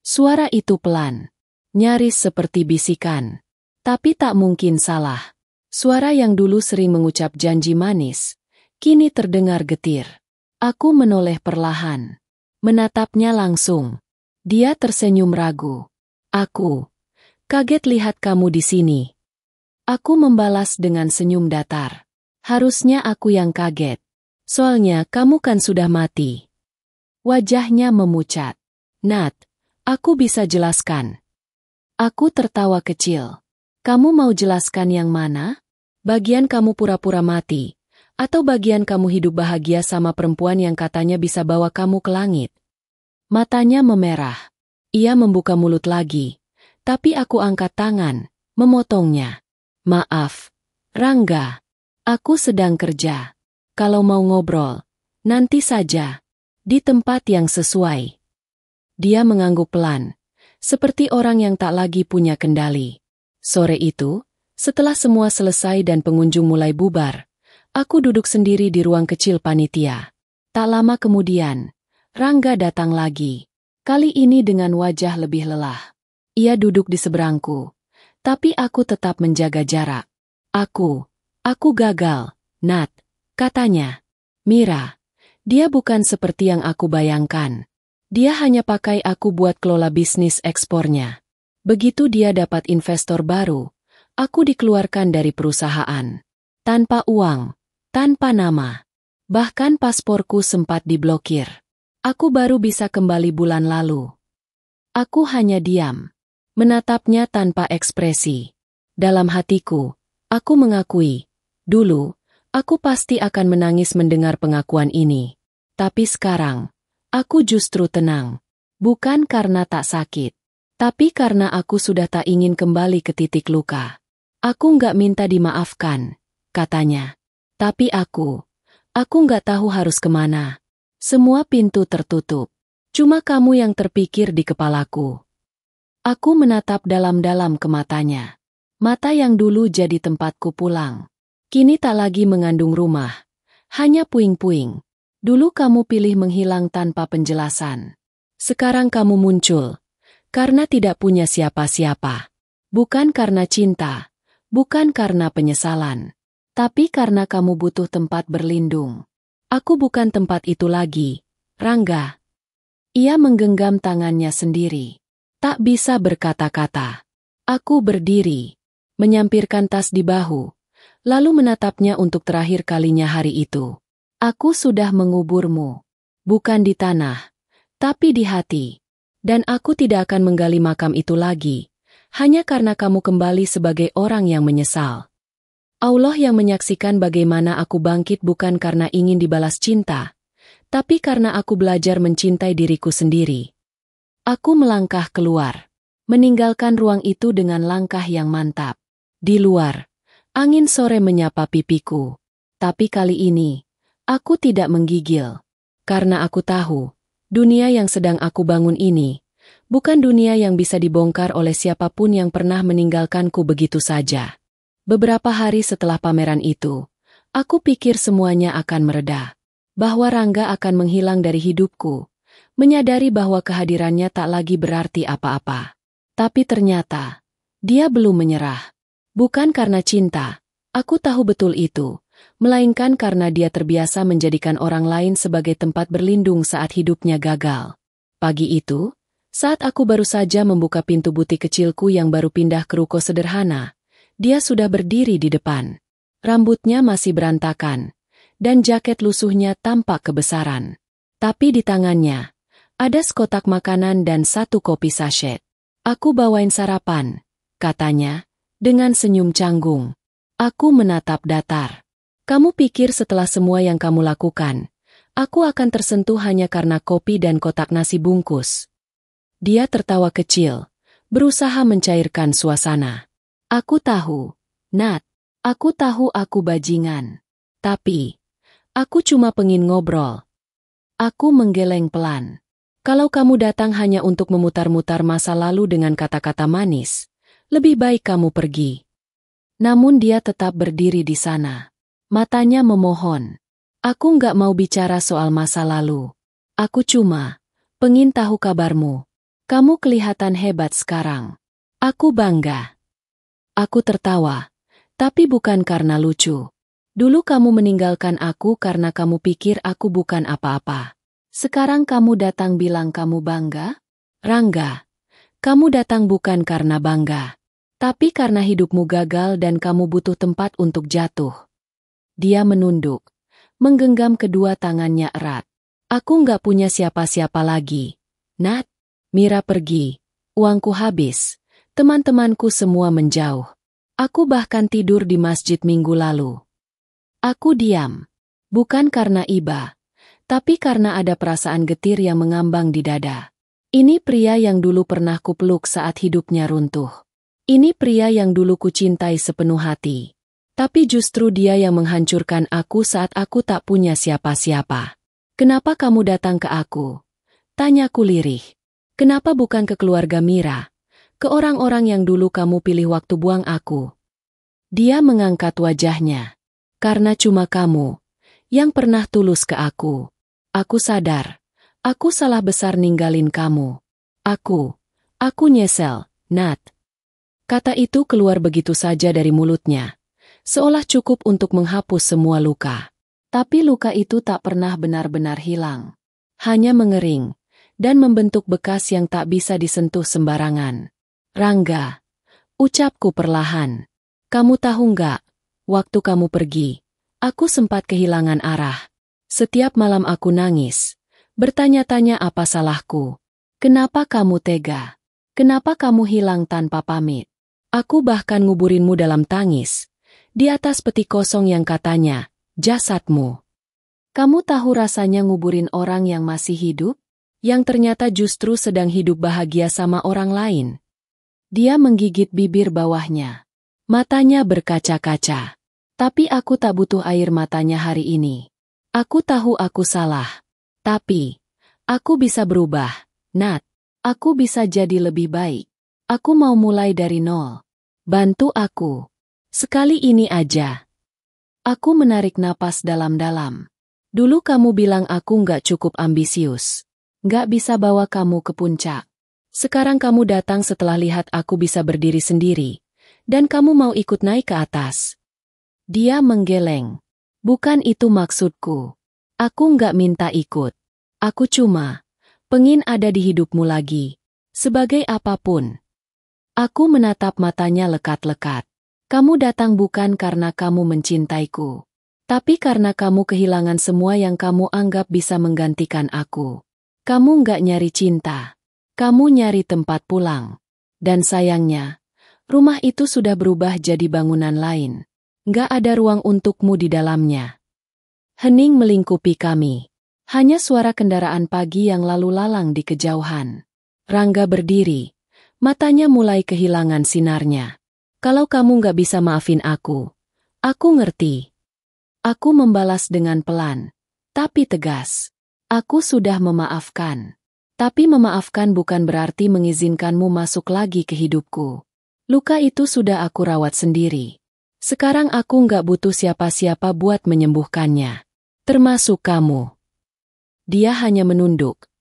Suara itu pelan, nyaris seperti bisikan. Tapi tak mungkin salah. Suara yang dulu sering mengucap janji manis, kini terdengar getir. Aku menoleh perlahan, menatapnya langsung. Dia tersenyum ragu. Aku kaget lihat kamu di sini. Aku membalas dengan senyum datar. Harusnya aku yang kaget. Soalnya kamu kan sudah mati. Wajahnya memucat. Nat, aku bisa jelaskan. Aku tertawa kecil. Kamu mau jelaskan yang mana? Bagian kamu pura-pura mati, atau bagian kamu hidup bahagia sama perempuan yang katanya bisa bawa kamu ke langit? Matanya memerah. Ia membuka mulut lagi, tapi aku angkat tangan, memotongnya. Maaf, Rangga. Aku sedang kerja. Kalau mau ngobrol, nanti saja. Di tempat yang sesuai. Dia mengangguk pelan, seperti orang yang tak lagi punya kendali. Sore itu, setelah semua selesai dan pengunjung mulai bubar, aku duduk sendiri di ruang kecil panitia. Tak lama kemudian, Rangga datang lagi. Kali ini dengan wajah lebih lelah. Ia duduk di seberangku, tapi aku tetap menjaga jarak. Aku gagal, Nat, katanya. Mira, dia bukan seperti yang aku bayangkan. Dia hanya pakai aku buat kelola bisnis ekspornya. Begitu dia dapat investor baru, aku dikeluarkan dari perusahaan. Tanpa uang, tanpa nama. Bahkan pasporku sempat diblokir. Aku baru bisa kembali bulan lalu. Aku hanya diam, menatapnya tanpa ekspresi. Dalam hatiku, aku mengakui, dulu, aku pasti akan menangis mendengar pengakuan ini. Tapi sekarang, aku justru tenang. Bukan karena tak sakit, tapi karena aku sudah tak ingin kembali ke titik luka. Aku nggak minta dimaafkan, katanya. Tapi aku nggak tahu harus kemana. Semua pintu tertutup. Cuma kamu yang terpikir di kepalaku. Aku menatap dalam-dalam ke matanya. Mata yang dulu jadi tempatku pulang. Kini tak lagi mengandung rumah. Hanya puing-puing. Dulu kamu pilih menghilang tanpa penjelasan. Sekarang kamu muncul. Karena tidak punya siapa-siapa. Bukan karena cinta. Bukan karena penyesalan. Tapi karena kamu butuh tempat berlindung. Aku bukan tempat itu lagi, Rangga. Ia menggenggam tangannya sendiri. Tak bisa berkata-kata. Aku berdiri, menyampirkan tas di bahu, lalu menatapnya untuk terakhir kalinya hari itu. Aku sudah menguburmu. Bukan di tanah, tapi di hati. Dan aku tidak akan menggali makam itu lagi, hanya karena kamu kembali sebagai orang yang menyesal. Allah yang menyaksikan bagaimana aku bangkit bukan karena ingin dibalas cinta, tapi karena aku belajar mencintai diriku sendiri. Aku melangkah keluar, meninggalkan ruang itu dengan langkah yang mantap. Di luar, angin sore menyapa pipiku. Tapi kali ini, aku tidak menggigil. Karena aku tahu, dunia yang sedang aku bangun ini, bukan dunia yang bisa dibongkar oleh siapapun yang pernah meninggalkanku begitu saja. Beberapa hari setelah pameran itu, aku pikir semuanya akan mereda. Bahwa Rangga akan menghilang dari hidupku. Menyadari bahwa kehadirannya tak lagi berarti apa-apa. Tapi ternyata, dia belum menyerah. Bukan karena cinta, aku tahu betul itu. Melainkan karena dia terbiasa menjadikan orang lain sebagai tempat berlindung saat hidupnya gagal. Pagi itu, saat aku baru saja membuka pintu butik kecilku yang baru pindah ke ruko sederhana, dia sudah berdiri di depan. Rambutnya masih berantakan, dan jaket lusuhnya tampak kebesaran. Tapi di tangannya, ada sekotak makanan dan satu kopi sachet. Aku bawain sarapan, katanya, dengan senyum canggung. Aku menatap datar. Kamu pikir setelah semua yang kamu lakukan, aku akan tersentuh hanya karena kopi dan kotak nasi bungkus? Dia tertawa kecil, berusaha mencairkan suasana. Aku tahu, Nat. Aku tahu aku bajingan. Tapi, aku cuma pengin ngobrol. Aku menggeleng pelan. Kalau kamu datang hanya untuk memutar-mutar masa lalu dengan kata-kata manis, lebih baik kamu pergi. Namun dia tetap berdiri di sana. Matanya memohon. Aku nggak mau bicara soal masa lalu. Aku cuma pengin tahu kabarmu. Kamu kelihatan hebat sekarang. Aku bangga. Aku tertawa, tapi bukan karena lucu. Dulu kamu meninggalkan aku karena kamu pikir aku bukan apa-apa. Sekarang kamu datang bilang kamu bangga? Rangga, kamu datang bukan karena bangga, tapi karena hidupmu gagal dan kamu butuh tempat untuk jatuh. Dia menunduk, menggenggam kedua tangannya erat. Aku nggak punya siapa-siapa lagi. Nat, Mira pergi, uangku habis. Teman-temanku semua menjauh. Aku bahkan tidur di masjid minggu lalu. Aku diam. Bukan karena iba, tapi karena ada perasaan getir yang mengambang di dada. Ini pria yang dulu pernah kupeluk saat hidupnya runtuh. Ini pria yang dulu kucintai sepenuh hati. Tapi justru dia yang menghancurkan aku saat aku tak punya siapa-siapa. Kenapa kamu datang ke aku? Tanyaku lirih. Kenapa bukan ke keluarga Mira? Ke orang-orang yang dulu kamu pilih waktu buang aku. Dia mengangkat wajahnya. Karena cuma kamu yang pernah tulus ke aku. Aku sadar. Aku salah besar ninggalin kamu. Aku nyesel, Nat. Kata itu keluar begitu saja dari mulutnya. Seolah cukup untuk menghapus semua luka. Tapi luka itu tak pernah benar-benar hilang. Hanya mengering dan membentuk bekas yang tak bisa disentuh sembarangan. Rangga, ucapku perlahan. Kamu tahu nggak, waktu kamu pergi, aku sempat kehilangan arah. Setiap malam aku nangis, bertanya-tanya apa salahku. Kenapa kamu tega? Kenapa kamu hilang tanpa pamit? Aku bahkan nguburinmu dalam tangis, di atas peti kosong yang katanya, jasadmu. Kamu tahu rasanya nguburin orang yang masih hidup? Yang ternyata justru sedang hidup bahagia sama orang lain. Dia menggigit bibir bawahnya. Matanya berkaca-kaca. Tapi aku tak butuh air matanya hari ini. Aku tahu aku salah. Tapi, aku bisa berubah, Nat. Aku bisa jadi lebih baik. Aku mau mulai dari nol. Bantu aku. Sekali ini aja. Aku menarik napas dalam-dalam. Dulu kamu bilang aku nggak cukup ambisius. Nggak bisa bawa kamu ke puncak. Sekarang kamu datang setelah lihat aku bisa berdiri sendiri. Dan kamu mau ikut naik ke atas. Dia menggeleng. Bukan itu maksudku. Aku nggak minta ikut. Aku cuma pengin ada di hidupmu lagi. Sebagai apapun. Aku menatap matanya lekat-lekat. Kamu datang bukan karena kamu mencintaiku. Tapi karena kamu kehilangan semua yang kamu anggap bisa menggantikan aku. Kamu nggak nyari cinta. Kamu nyari tempat pulang. Dan sayangnya, rumah itu sudah berubah jadi bangunan lain. Nggak ada ruang untukmu di dalamnya. Hening melingkupi kami. Hanya suara kendaraan pagi yang lalu lalang di kejauhan. Rangga berdiri. Matanya mulai kehilangan sinarnya. Kalau kamu nggak bisa maafin aku ngerti. Aku membalas dengan pelan, tapi tegas. Aku sudah memaafkan. Tapi memaafkan bukan berarti mengizinkanmu masuk lagi ke hidupku. Luka itu sudah aku rawat sendiri. Sekarang aku nggak butuh siapa-siapa buat menyembuhkannya. Termasuk kamu. Dia hanya menunduk.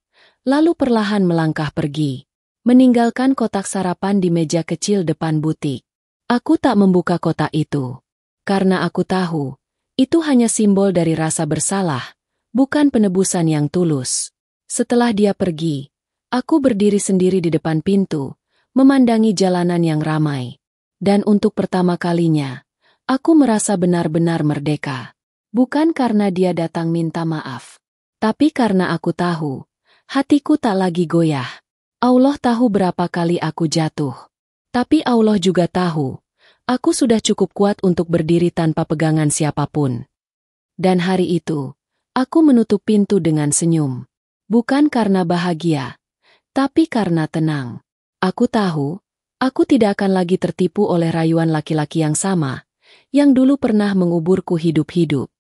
Lalu perlahan melangkah pergi. Meninggalkan kotak sarapan di meja kecil depan butik. Aku tak membuka kotak itu. Karena aku tahu, itu hanya simbol dari rasa bersalah, bukan penebusan yang tulus. Setelah dia pergi, aku berdiri sendiri di depan pintu, memandangi jalanan yang ramai. Dan untuk pertama kalinya, aku merasa benar-benar merdeka. Bukan karena dia datang minta maaf. Tapi karena aku tahu, hatiku tak lagi goyah. Allah tahu berapa kali aku jatuh. Tapi Allah juga tahu, aku sudah cukup kuat untuk berdiri tanpa pegangan siapapun. Dan hari itu, aku menutup pintu dengan senyum. Bukan karena bahagia, tapi karena tenang. Aku tahu, aku tidak akan lagi tertipu oleh rayuan laki-laki yang sama, yang dulu pernah menguburku hidup-hidup.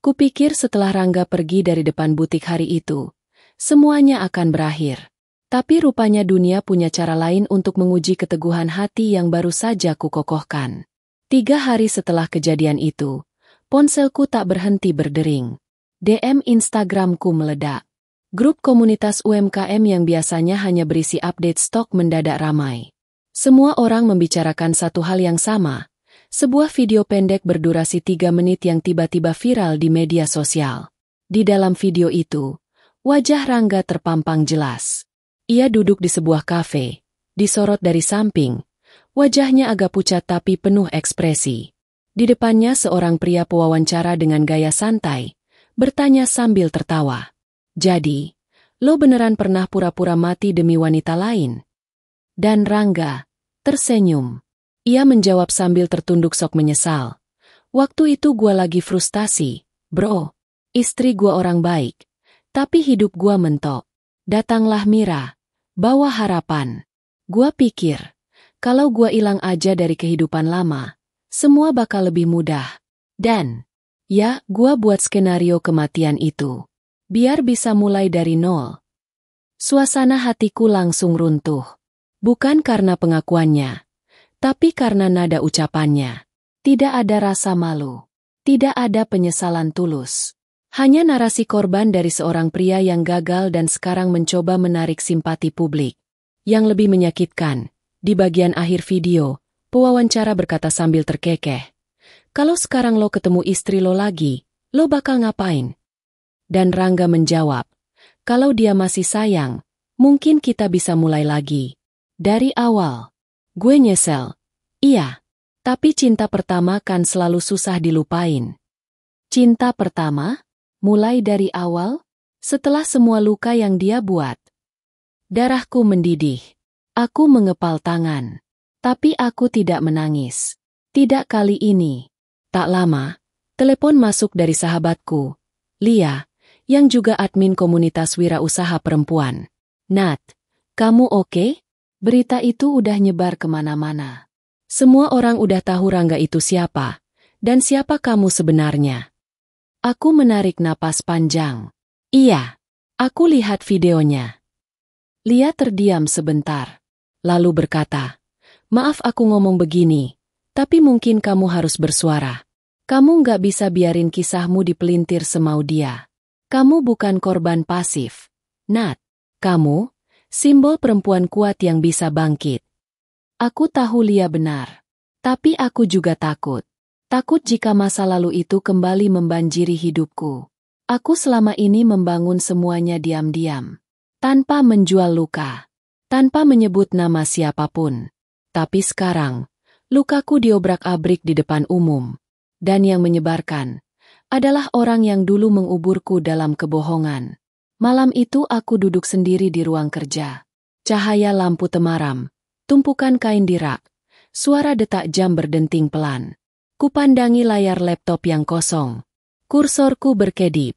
Kupikir setelah Rangga pergi dari depan butik hari itu, semuanya akan berakhir. Tapi rupanya dunia punya cara lain untuk menguji keteguhan hati yang baru saja kukokohkan. 3 hari setelah kejadian itu, ponselku tak berhenti berdering. DM Instagramku meledak. Grup komunitas UMKM yang biasanya hanya berisi update stok mendadak ramai. Semua orang membicarakan satu hal yang sama. Sebuah video pendek berdurasi 3 menit yang tiba-tiba viral di media sosial. Di dalam video itu, wajah Rangga terpampang jelas. Ia duduk di sebuah kafe, disorot dari samping. Wajahnya agak pucat tapi penuh ekspresi. Di depannya seorang pria pewawancara dengan gaya santai, bertanya sambil tertawa. Jadi, lo beneran pernah pura-pura mati demi wanita lain? Dan Rangga tersenyum. Ia menjawab sambil tertunduk sok menyesal. Waktu itu gua lagi frustasi, bro. Istri gua orang baik. Tapi hidup gua mentok. Datanglah Mira. Bawa harapan. Gua pikir, kalau gua hilang aja dari kehidupan lama, semua bakal lebih mudah. Dan, ya, gua buat skenario kematian itu. Biar bisa mulai dari nol. Suasana hatiku langsung runtuh. Bukan karena pengakuannya. Tapi karena nada ucapannya, tidak ada rasa malu, tidak ada penyesalan tulus. Hanya narasi korban dari seorang pria yang gagal dan sekarang mencoba menarik simpati publik. Yang lebih menyakitkan, di bagian akhir video, pewawancara berkata sambil terkekeh, "Kalau sekarang lo ketemu istri lo lagi, lo bakal ngapain?" Dan Rangga menjawab, "Kalau dia masih sayang, mungkin kita bisa mulai lagi. Dari awal." Gue nyesel. Iya. Tapi cinta pertama kan selalu susah dilupain. Cinta pertama? Mulai dari awal? Setelah semua luka yang dia buat. Darahku mendidih. Aku mengepal tangan. Tapi aku tidak menangis. Tidak kali ini. Tak lama, telepon masuk dari sahabatku, Lia, yang juga admin komunitas wirausaha perempuan. "Nat, kamu oke?" Berita itu udah nyebar kemana-mana. Semua orang udah tahu Rangga itu siapa, Dan siapa kamu sebenarnya? Aku menarik napas panjang. Iya, aku lihat videonya. Lia terdiam sebentar, lalu berkata, maaf aku ngomong begini, tapi mungkin kamu harus bersuara. Kamu nggak bisa biarin kisahmu dipelintir semau dia. Kamu bukan korban pasif. Nat, kamu, simbol perempuan kuat yang bisa bangkit. Aku tahu Lia benar. Tapi aku juga takut. Takut jika masa lalu itu kembali membanjiri hidupku. Aku selama ini membangun semuanya diam-diam. Tanpa menjual luka. Tanpa menyebut nama siapapun. Tapi sekarang, lukaku diobrak-abrik di depan umum. Dan yang menyebarkan adalah orang yang dulu menguburku dalam kebohongan. Malam itu aku duduk sendiri di ruang kerja. Cahaya lampu temaram. Tumpukan kain di rak. Suara detak jam berdenting pelan. Kupandangi layar laptop yang kosong. Kursorku berkedip.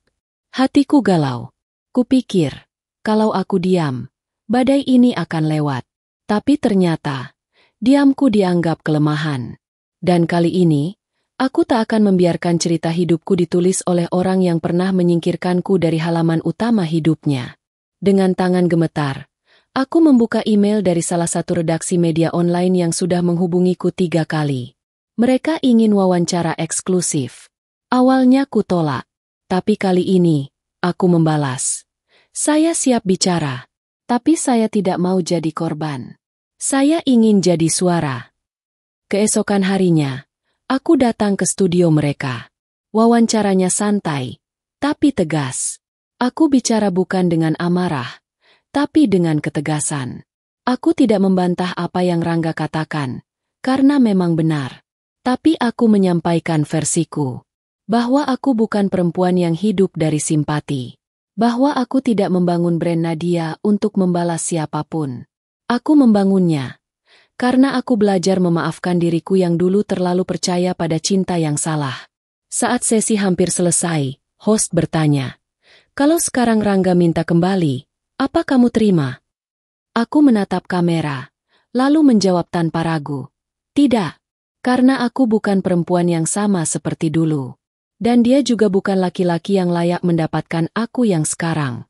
Hatiku galau. Kupikir, kalau aku diam, badai ini akan lewat. Tapi ternyata, diamku dianggap kelemahan. Dan kali ini, aku tak akan membiarkan cerita hidupku ditulis oleh orang yang pernah menyingkirkanku dari halaman utama hidupnya. Dengan tangan gemetar, aku membuka email dari salah satu redaksi media online yang sudah menghubungiku 3 kali. Mereka ingin wawancara eksklusif. Awalnya kutolak, tapi kali ini, aku membalas. Saya siap bicara, tapi saya tidak mau jadi korban. Saya ingin jadi suara. Keesokan harinya, aku datang ke studio mereka. Wawancaranya santai, tapi tegas. Aku bicara bukan dengan amarah, tapi dengan ketegasan. Aku tidak membantah apa yang Rangga katakan, karena memang benar. Tapi aku menyampaikan versiku. Bahwa aku bukan perempuan yang hidup dari simpati. Bahwa aku tidak membangun brand Nadia untuk membalas siapapun. Aku membangunnya. Karena aku belajar memaafkan diriku yang dulu terlalu percaya pada cinta yang salah. Saat sesi hampir selesai, host bertanya, kalau sekarang Rangga minta kembali, apa kamu terima? Aku menatap kamera, lalu menjawab tanpa ragu. Tidak, karena aku bukan perempuan yang sama seperti dulu. Dan dia juga bukan laki-laki yang layak mendapatkan aku yang sekarang.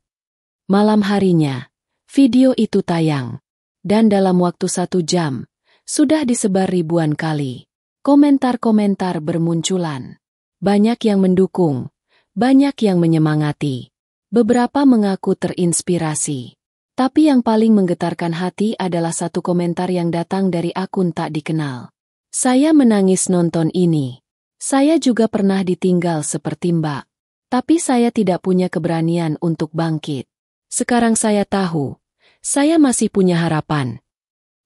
Malam harinya, video itu tayang. Dan dalam waktu 1 jam, sudah disebar ribuan kali. Komentar-komentar bermunculan. Banyak yang mendukung, banyak yang menyemangati. Beberapa mengaku terinspirasi. Tapi yang paling menggetarkan hati adalah satu komentar yang datang dari akun tak dikenal. Saya menangis nonton ini. Saya juga pernah ditinggal seperti Mbak. Tapi saya tidak punya keberanian untuk bangkit. Sekarang saya tahu, saya masih punya harapan.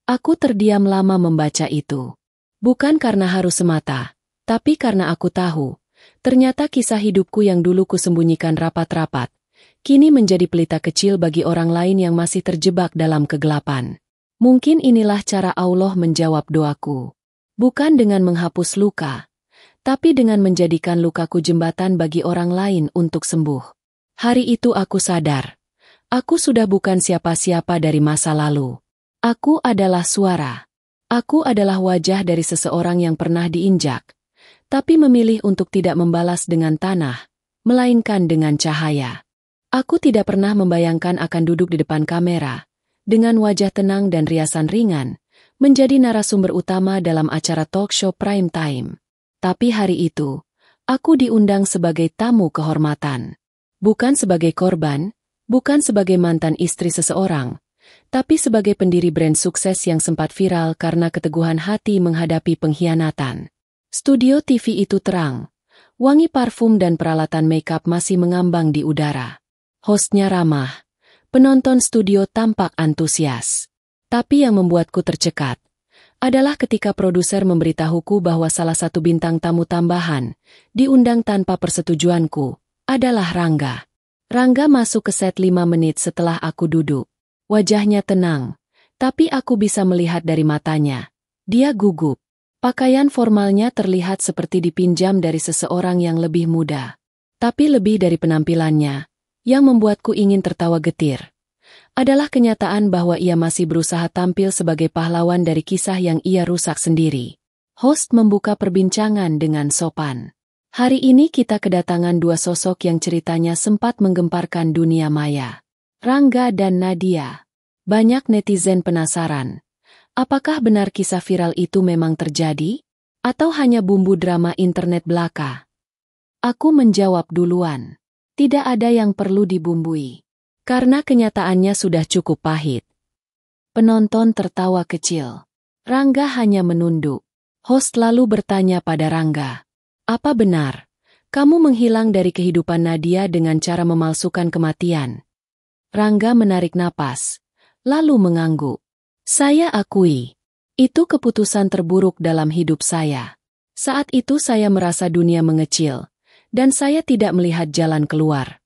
Aku terdiam lama membaca itu. Bukan karena harus semata, tapi karena aku tahu, ternyata kisah hidupku yang dulu kusembunyikan rapat-rapat, kini menjadi pelita kecil bagi orang lain yang masih terjebak dalam kegelapan. Mungkin inilah cara Allah menjawab doaku. Bukan dengan menghapus luka, tapi dengan menjadikan lukaku jembatan bagi orang lain untuk sembuh. Hari itu aku sadar, aku sudah bukan siapa-siapa dari masa lalu. Aku adalah suara. Aku adalah wajah dari seseorang yang pernah diinjak, tapi memilih untuk tidak membalas dengan tanah, melainkan dengan cahaya. Aku tidak pernah membayangkan akan duduk di depan kamera, dengan wajah tenang dan riasan ringan, menjadi narasumber utama dalam acara talk show prime time. Tapi hari itu, aku diundang sebagai tamu kehormatan. Bukan sebagai korban, bukan sebagai mantan istri seseorang, tapi sebagai pendiri brand sukses yang sempat viral karena keteguhan hati menghadapi pengkhianatan. Studio TV itu terang. Wangi parfum dan peralatan makeup masih mengambang di udara. Hostnya ramah. Penonton studio tampak antusias. Tapi yang membuatku tercekat adalah ketika produser memberitahuku bahwa salah satu bintang tamu tambahan, diundang tanpa persetujuanku, adalah Rangga. Rangga masuk ke set 5 menit setelah aku duduk. Wajahnya tenang, tapi aku bisa melihat dari matanya. Dia gugup. Pakaian formalnya terlihat seperti dipinjam dari seseorang yang lebih muda. Tapi lebih dari penampilannya, yang membuatku ingin tertawa getir, adalah kenyataan bahwa ia masih berusaha tampil sebagai pahlawan dari kisah yang ia rusak sendiri. Host membuka perbincangan dengan sopan. Hari ini kita kedatangan dua sosok yang ceritanya sempat menggemparkan dunia maya. Rangga dan Nadia. Banyak netizen penasaran. Apakah benar kisah viral itu memang terjadi? Atau hanya bumbu drama internet belaka? Aku menjawab duluan. Tidak ada yang perlu dibumbui. Karena kenyataannya sudah cukup pahit. Penonton tertawa kecil. Rangga hanya menunduk. Host lalu bertanya pada Rangga. Apa benar? Kamu menghilang dari kehidupan Nadia dengan cara memalsukan kematian? Rangga menarik napas, lalu mengangguk. Saya akui, itu keputusan terburuk dalam hidup saya. Saat itu saya merasa dunia mengecil, dan saya tidak melihat jalan keluar.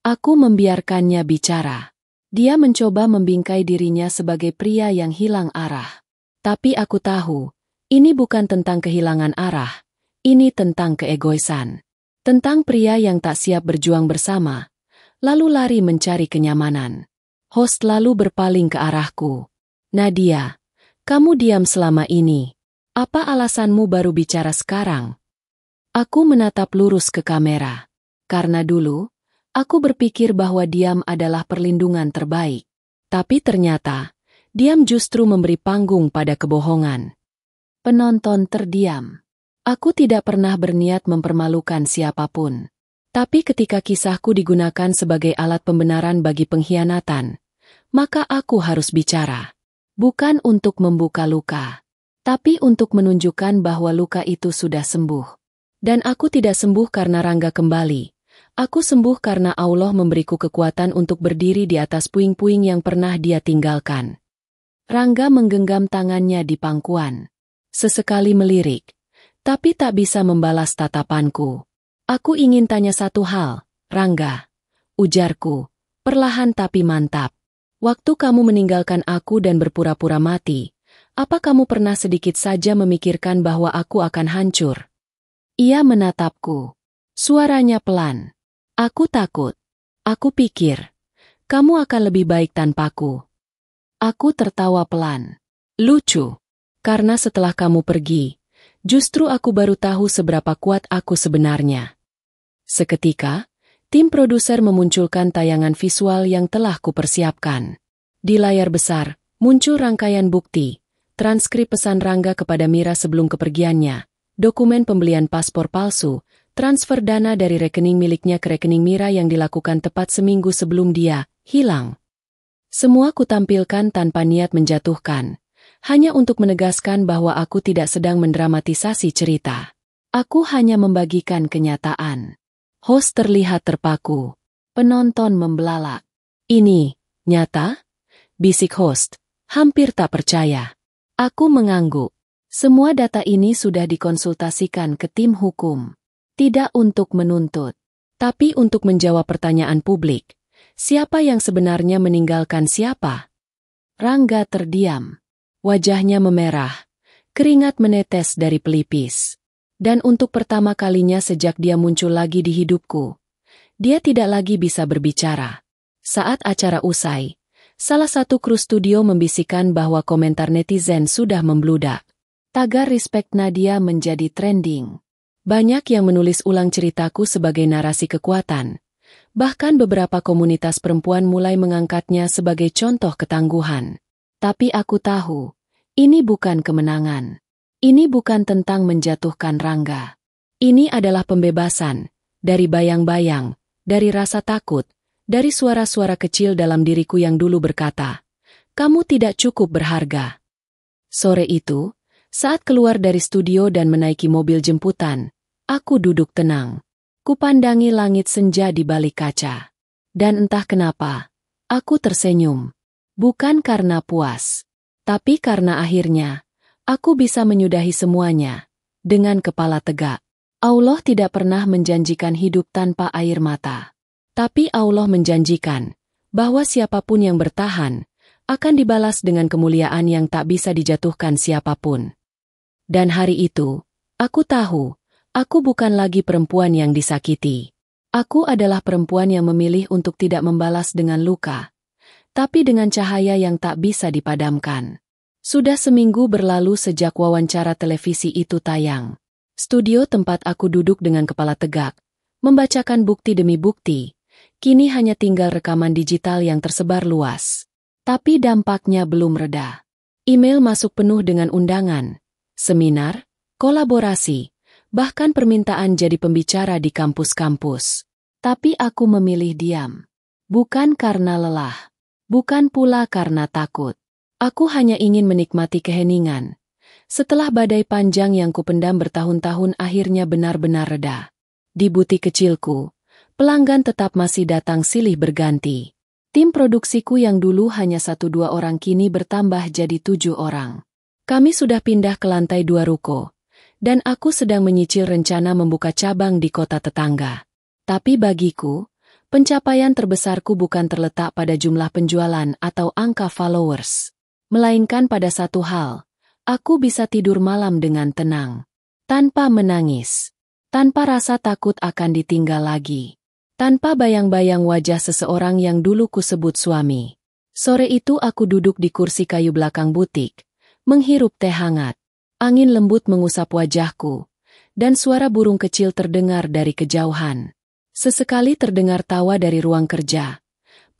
Aku membiarkannya bicara. Dia mencoba membingkai dirinya sebagai pria yang hilang arah. Tapi aku tahu, ini bukan tentang kehilangan arah, ini tentang keegoisan. Tentang pria yang tak siap berjuang bersama, lalu lari mencari kenyamanan. Host lalu berpaling ke arahku. Nadia, kamu diam selama ini. Apa alasanmu baru bicara sekarang? Aku menatap lurus ke kamera. Karena dulu, aku berpikir bahwa diam adalah perlindungan terbaik. Tapi ternyata, diam justru memberi panggung pada kebohongan. Penonton terdiam. Aku tidak pernah berniat mempermalukan siapapun. Tapi ketika kisahku digunakan sebagai alat pembenaran bagi pengkhianatan, maka aku harus bicara. Bukan untuk membuka luka, tapi untuk menunjukkan bahwa luka itu sudah sembuh. Dan aku tidak sembuh karena Rangga kembali. Aku sembuh karena Allah memberiku kekuatan untuk berdiri di atas puing-puing yang pernah dia tinggalkan. Rangga menggenggam tangannya di pangkuan. Sesekali melirik, tapi tak bisa membalas tatapanku. Aku ingin tanya satu hal, Rangga. Ujarku, perlahan tapi mantap. Waktu kamu meninggalkan aku dan berpura-pura mati, apa kamu pernah sedikit saja memikirkan bahwa aku akan hancur? Ia menatapku. Suaranya pelan. Aku takut. Aku pikir, kamu akan lebih baik tanpaku. Aku tertawa pelan. Lucu. Karena setelah kamu pergi, justru aku baru tahu seberapa kuat aku sebenarnya. Seketika, tim produser memunculkan tayangan visual yang telah kupersiapkan. Di layar besar, muncul rangkaian bukti, transkrip pesan Rangga kepada Mira sebelum kepergiannya, dokumen pembelian paspor palsu, transfer dana dari rekening miliknya ke rekening Mira yang dilakukan tepat seminggu sebelum dia hilang. Semua kutampilkan tanpa niat menjatuhkan, hanya untuk menegaskan bahwa aku tidak sedang mendramatisasi cerita. Aku hanya membagikan kenyataan. Host terlihat terpaku. Penonton membelalak. Ini, nyata? Bisik host, hampir tak percaya. Aku mengangguk. Semua data ini sudah dikonsultasikan ke tim hukum. Tidak untuk menuntut, tapi untuk menjawab pertanyaan publik. Siapa yang sebenarnya meninggalkan siapa? Rangga terdiam. Wajahnya memerah. Keringat menetes dari pelipis. Dan untuk pertama kalinya sejak dia muncul lagi di hidupku, dia tidak lagi bisa berbicara. Saat acara usai, salah satu kru studio membisikkan bahwa komentar netizen sudah membludak. Tagar respect Nadia menjadi trending. Banyak yang menulis ulang ceritaku sebagai narasi kekuatan. Bahkan beberapa komunitas perempuan mulai mengangkatnya sebagai contoh ketangguhan. Tapi aku tahu, ini bukan kemenangan. Ini bukan tentang menjatuhkan Rangga. Ini adalah pembebasan, dari bayang-bayang, dari rasa takut, dari suara-suara kecil dalam diriku yang dulu berkata, kamu tidak cukup berharga. Sore itu, saat keluar dari studio dan menaiki mobil jemputan, aku duduk tenang. Kupandangi langit senja di balik kaca. Dan entah kenapa, aku tersenyum. Bukan karena puas, tapi karena akhirnya, aku bisa menyudahi semuanya, dengan kepala tegak. Allah tidak pernah menjanjikan hidup tanpa air mata. Tapi Allah menjanjikan, bahwa siapapun yang bertahan, akan dibalas dengan kemuliaan yang tak bisa dijatuhkan siapapun. Dan hari itu, aku tahu, aku bukan lagi perempuan yang disakiti. Aku adalah perempuan yang memilih untuk tidak membalas dengan luka, tapi dengan cahaya yang tak bisa dipadamkan. Sudah seminggu berlalu sejak wawancara televisi itu tayang. Studio tempat aku duduk dengan kepala tegak, membacakan bukti demi bukti, kini hanya tinggal rekaman digital yang tersebar luas. Tapi dampaknya belum reda. Email masuk penuh dengan undangan, seminar, kolaborasi, bahkan permintaan jadi pembicara di kampus-kampus. Tapi aku memilih diam. Bukan karena lelah, bukan pula karena takut. Aku hanya ingin menikmati keheningan. Setelah badai panjang yang kupendam bertahun-tahun akhirnya benar-benar reda. Di butik kecilku, pelanggan tetap masih datang silih berganti. Tim produksiku yang dulu hanya 1-2 orang kini bertambah jadi 7 orang. Kami sudah pindah ke lantai 2 ruko, dan aku sedang menyicil rencana membuka cabang di kota tetangga. Tapi bagiku, pencapaian terbesarku bukan terletak pada jumlah penjualan atau angka followers. Melainkan pada satu hal, aku bisa tidur malam dengan tenang. Tanpa menangis. Tanpa rasa takut akan ditinggal lagi. Tanpa bayang-bayang wajah seseorang yang dulu kusebut suami. Sore itu aku duduk di kursi kayu belakang butik, menghirup teh hangat. Angin lembut mengusap wajahku, dan suara burung kecil terdengar dari kejauhan. Sesekali terdengar tawa dari ruang kerja.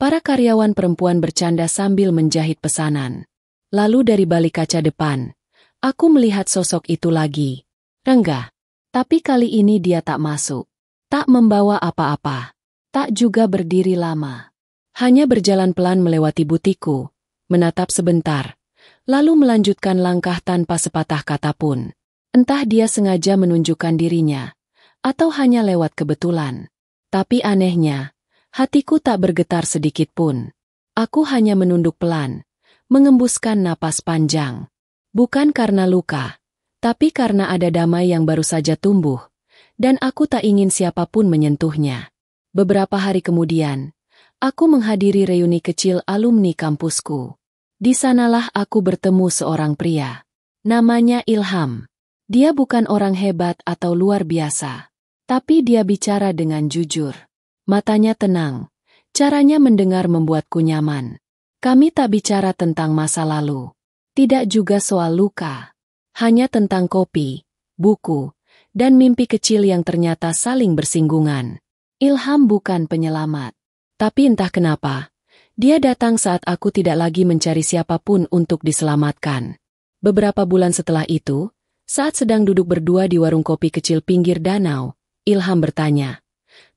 Para karyawan perempuan bercanda sambil menjahit pesanan. Lalu dari balik kaca depan, aku melihat sosok itu lagi. Rengga. Tapi kali ini dia tak masuk. Tak membawa apa-apa. Tak juga berdiri lama. Hanya berjalan pelan melewati butikku, menatap sebentar, lalu melanjutkan langkah tanpa sepatah kata pun. Entah dia sengaja menunjukkan dirinya, atau hanya lewat kebetulan. Tapi anehnya, hatiku tak bergetar sedikit pun. Aku hanya menunduk pelan, mengembuskan napas panjang. Bukan karena luka, tapi karena ada damai yang baru saja tumbuh, dan aku tak ingin siapapun menyentuhnya. Beberapa hari kemudian, aku menghadiri reuni kecil alumni kampusku. Di sanalah aku bertemu seorang pria. Namanya Ilham. Dia bukan orang hebat atau luar biasa, tapi dia bicara dengan jujur. Matanya tenang, caranya mendengar membuatku nyaman. Kami tak bicara tentang masa lalu. Tidak juga soal luka. Hanya tentang kopi, buku, dan mimpi kecil yang ternyata saling bersinggungan. Ilham bukan penyelamat. Tapi entah kenapa, dia datang saat aku tidak lagi mencari siapapun untuk diselamatkan. Beberapa bulan setelah itu, saat sedang duduk berdua di warung kopi kecil pinggir danau, Ilham bertanya,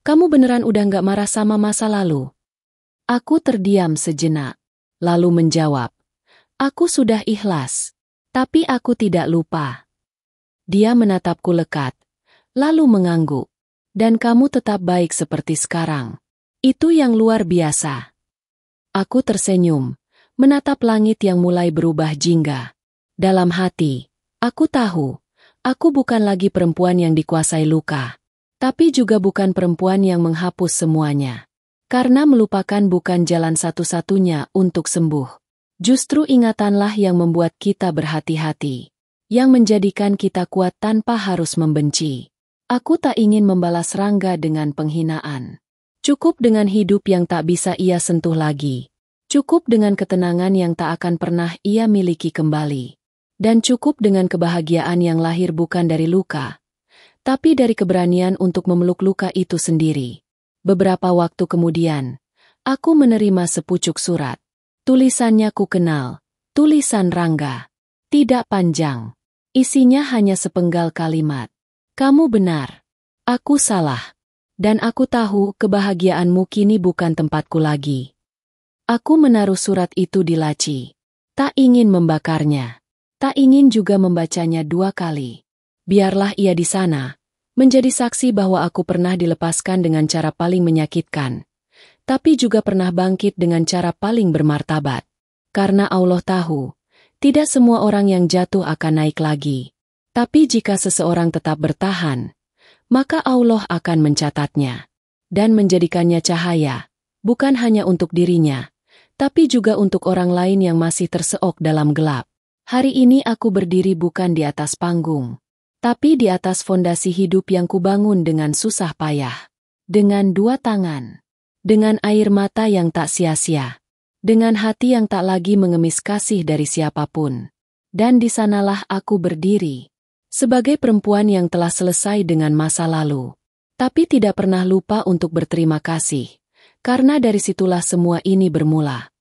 "Kamu beneran udah gak marah sama masa lalu?" Aku terdiam sejenak. Lalu menjawab, "Aku sudah ikhlas, tapi aku tidak lupa." Dia menatapku lekat, lalu mengangguk. "Dan kamu tetap baik seperti sekarang. Itu yang luar biasa." Aku tersenyum, menatap langit yang mulai berubah jingga. Dalam hati, aku tahu, aku bukan lagi perempuan yang dikuasai luka, tapi juga bukan perempuan yang menghapus semuanya. Karena melupakan bukan jalan satu-satunya untuk sembuh. Justru ingatanlah yang membuat kita berhati-hati. Yang menjadikan kita kuat tanpa harus membenci. Aku tak ingin membalas Rangga dengan penghinaan. Cukup dengan hidup yang tak bisa ia sentuh lagi. Cukup dengan ketenangan yang tak akan pernah ia miliki kembali. Dan cukup dengan kebahagiaan yang lahir bukan dari luka, tapi dari keberanian untuk memeluk luka itu sendiri. Beberapa waktu kemudian, aku menerima sepucuk surat. Tulisannya ku kenal, tulisan Rangga. Tidak panjang. Isinya hanya sepenggal kalimat. "Kamu benar. Aku salah. Dan aku tahu kebahagiaanmu kini bukan tempatku lagi." Aku menaruh surat itu di laci. Tak ingin membakarnya. Tak ingin juga membacanya 2 kali. Biarlah ia di sana, menjadi saksi bahwa aku pernah dilepaskan dengan cara paling menyakitkan, tapi juga pernah bangkit dengan cara paling bermartabat. Karena Allah tahu, tidak semua orang yang jatuh akan naik lagi. Tapi jika seseorang tetap bertahan, maka Allah akan mencatatnya dan menjadikannya cahaya, bukan hanya untuk dirinya, tapi juga untuk orang lain yang masih terseok dalam gelap. Hari ini aku berdiri bukan di atas panggung, tapi di atas fondasi hidup yang kubangun dengan susah payah. Dengan 2 tangan. Dengan air mata yang tak sia-sia. Dengan hati yang tak lagi mengemis kasih dari siapapun. Dan di sanalah aku berdiri. Sebagai perempuan yang telah selesai dengan masa lalu. Tapi tidak pernah lupa untuk berterima kasih. Karena dari situlah semua ini bermula.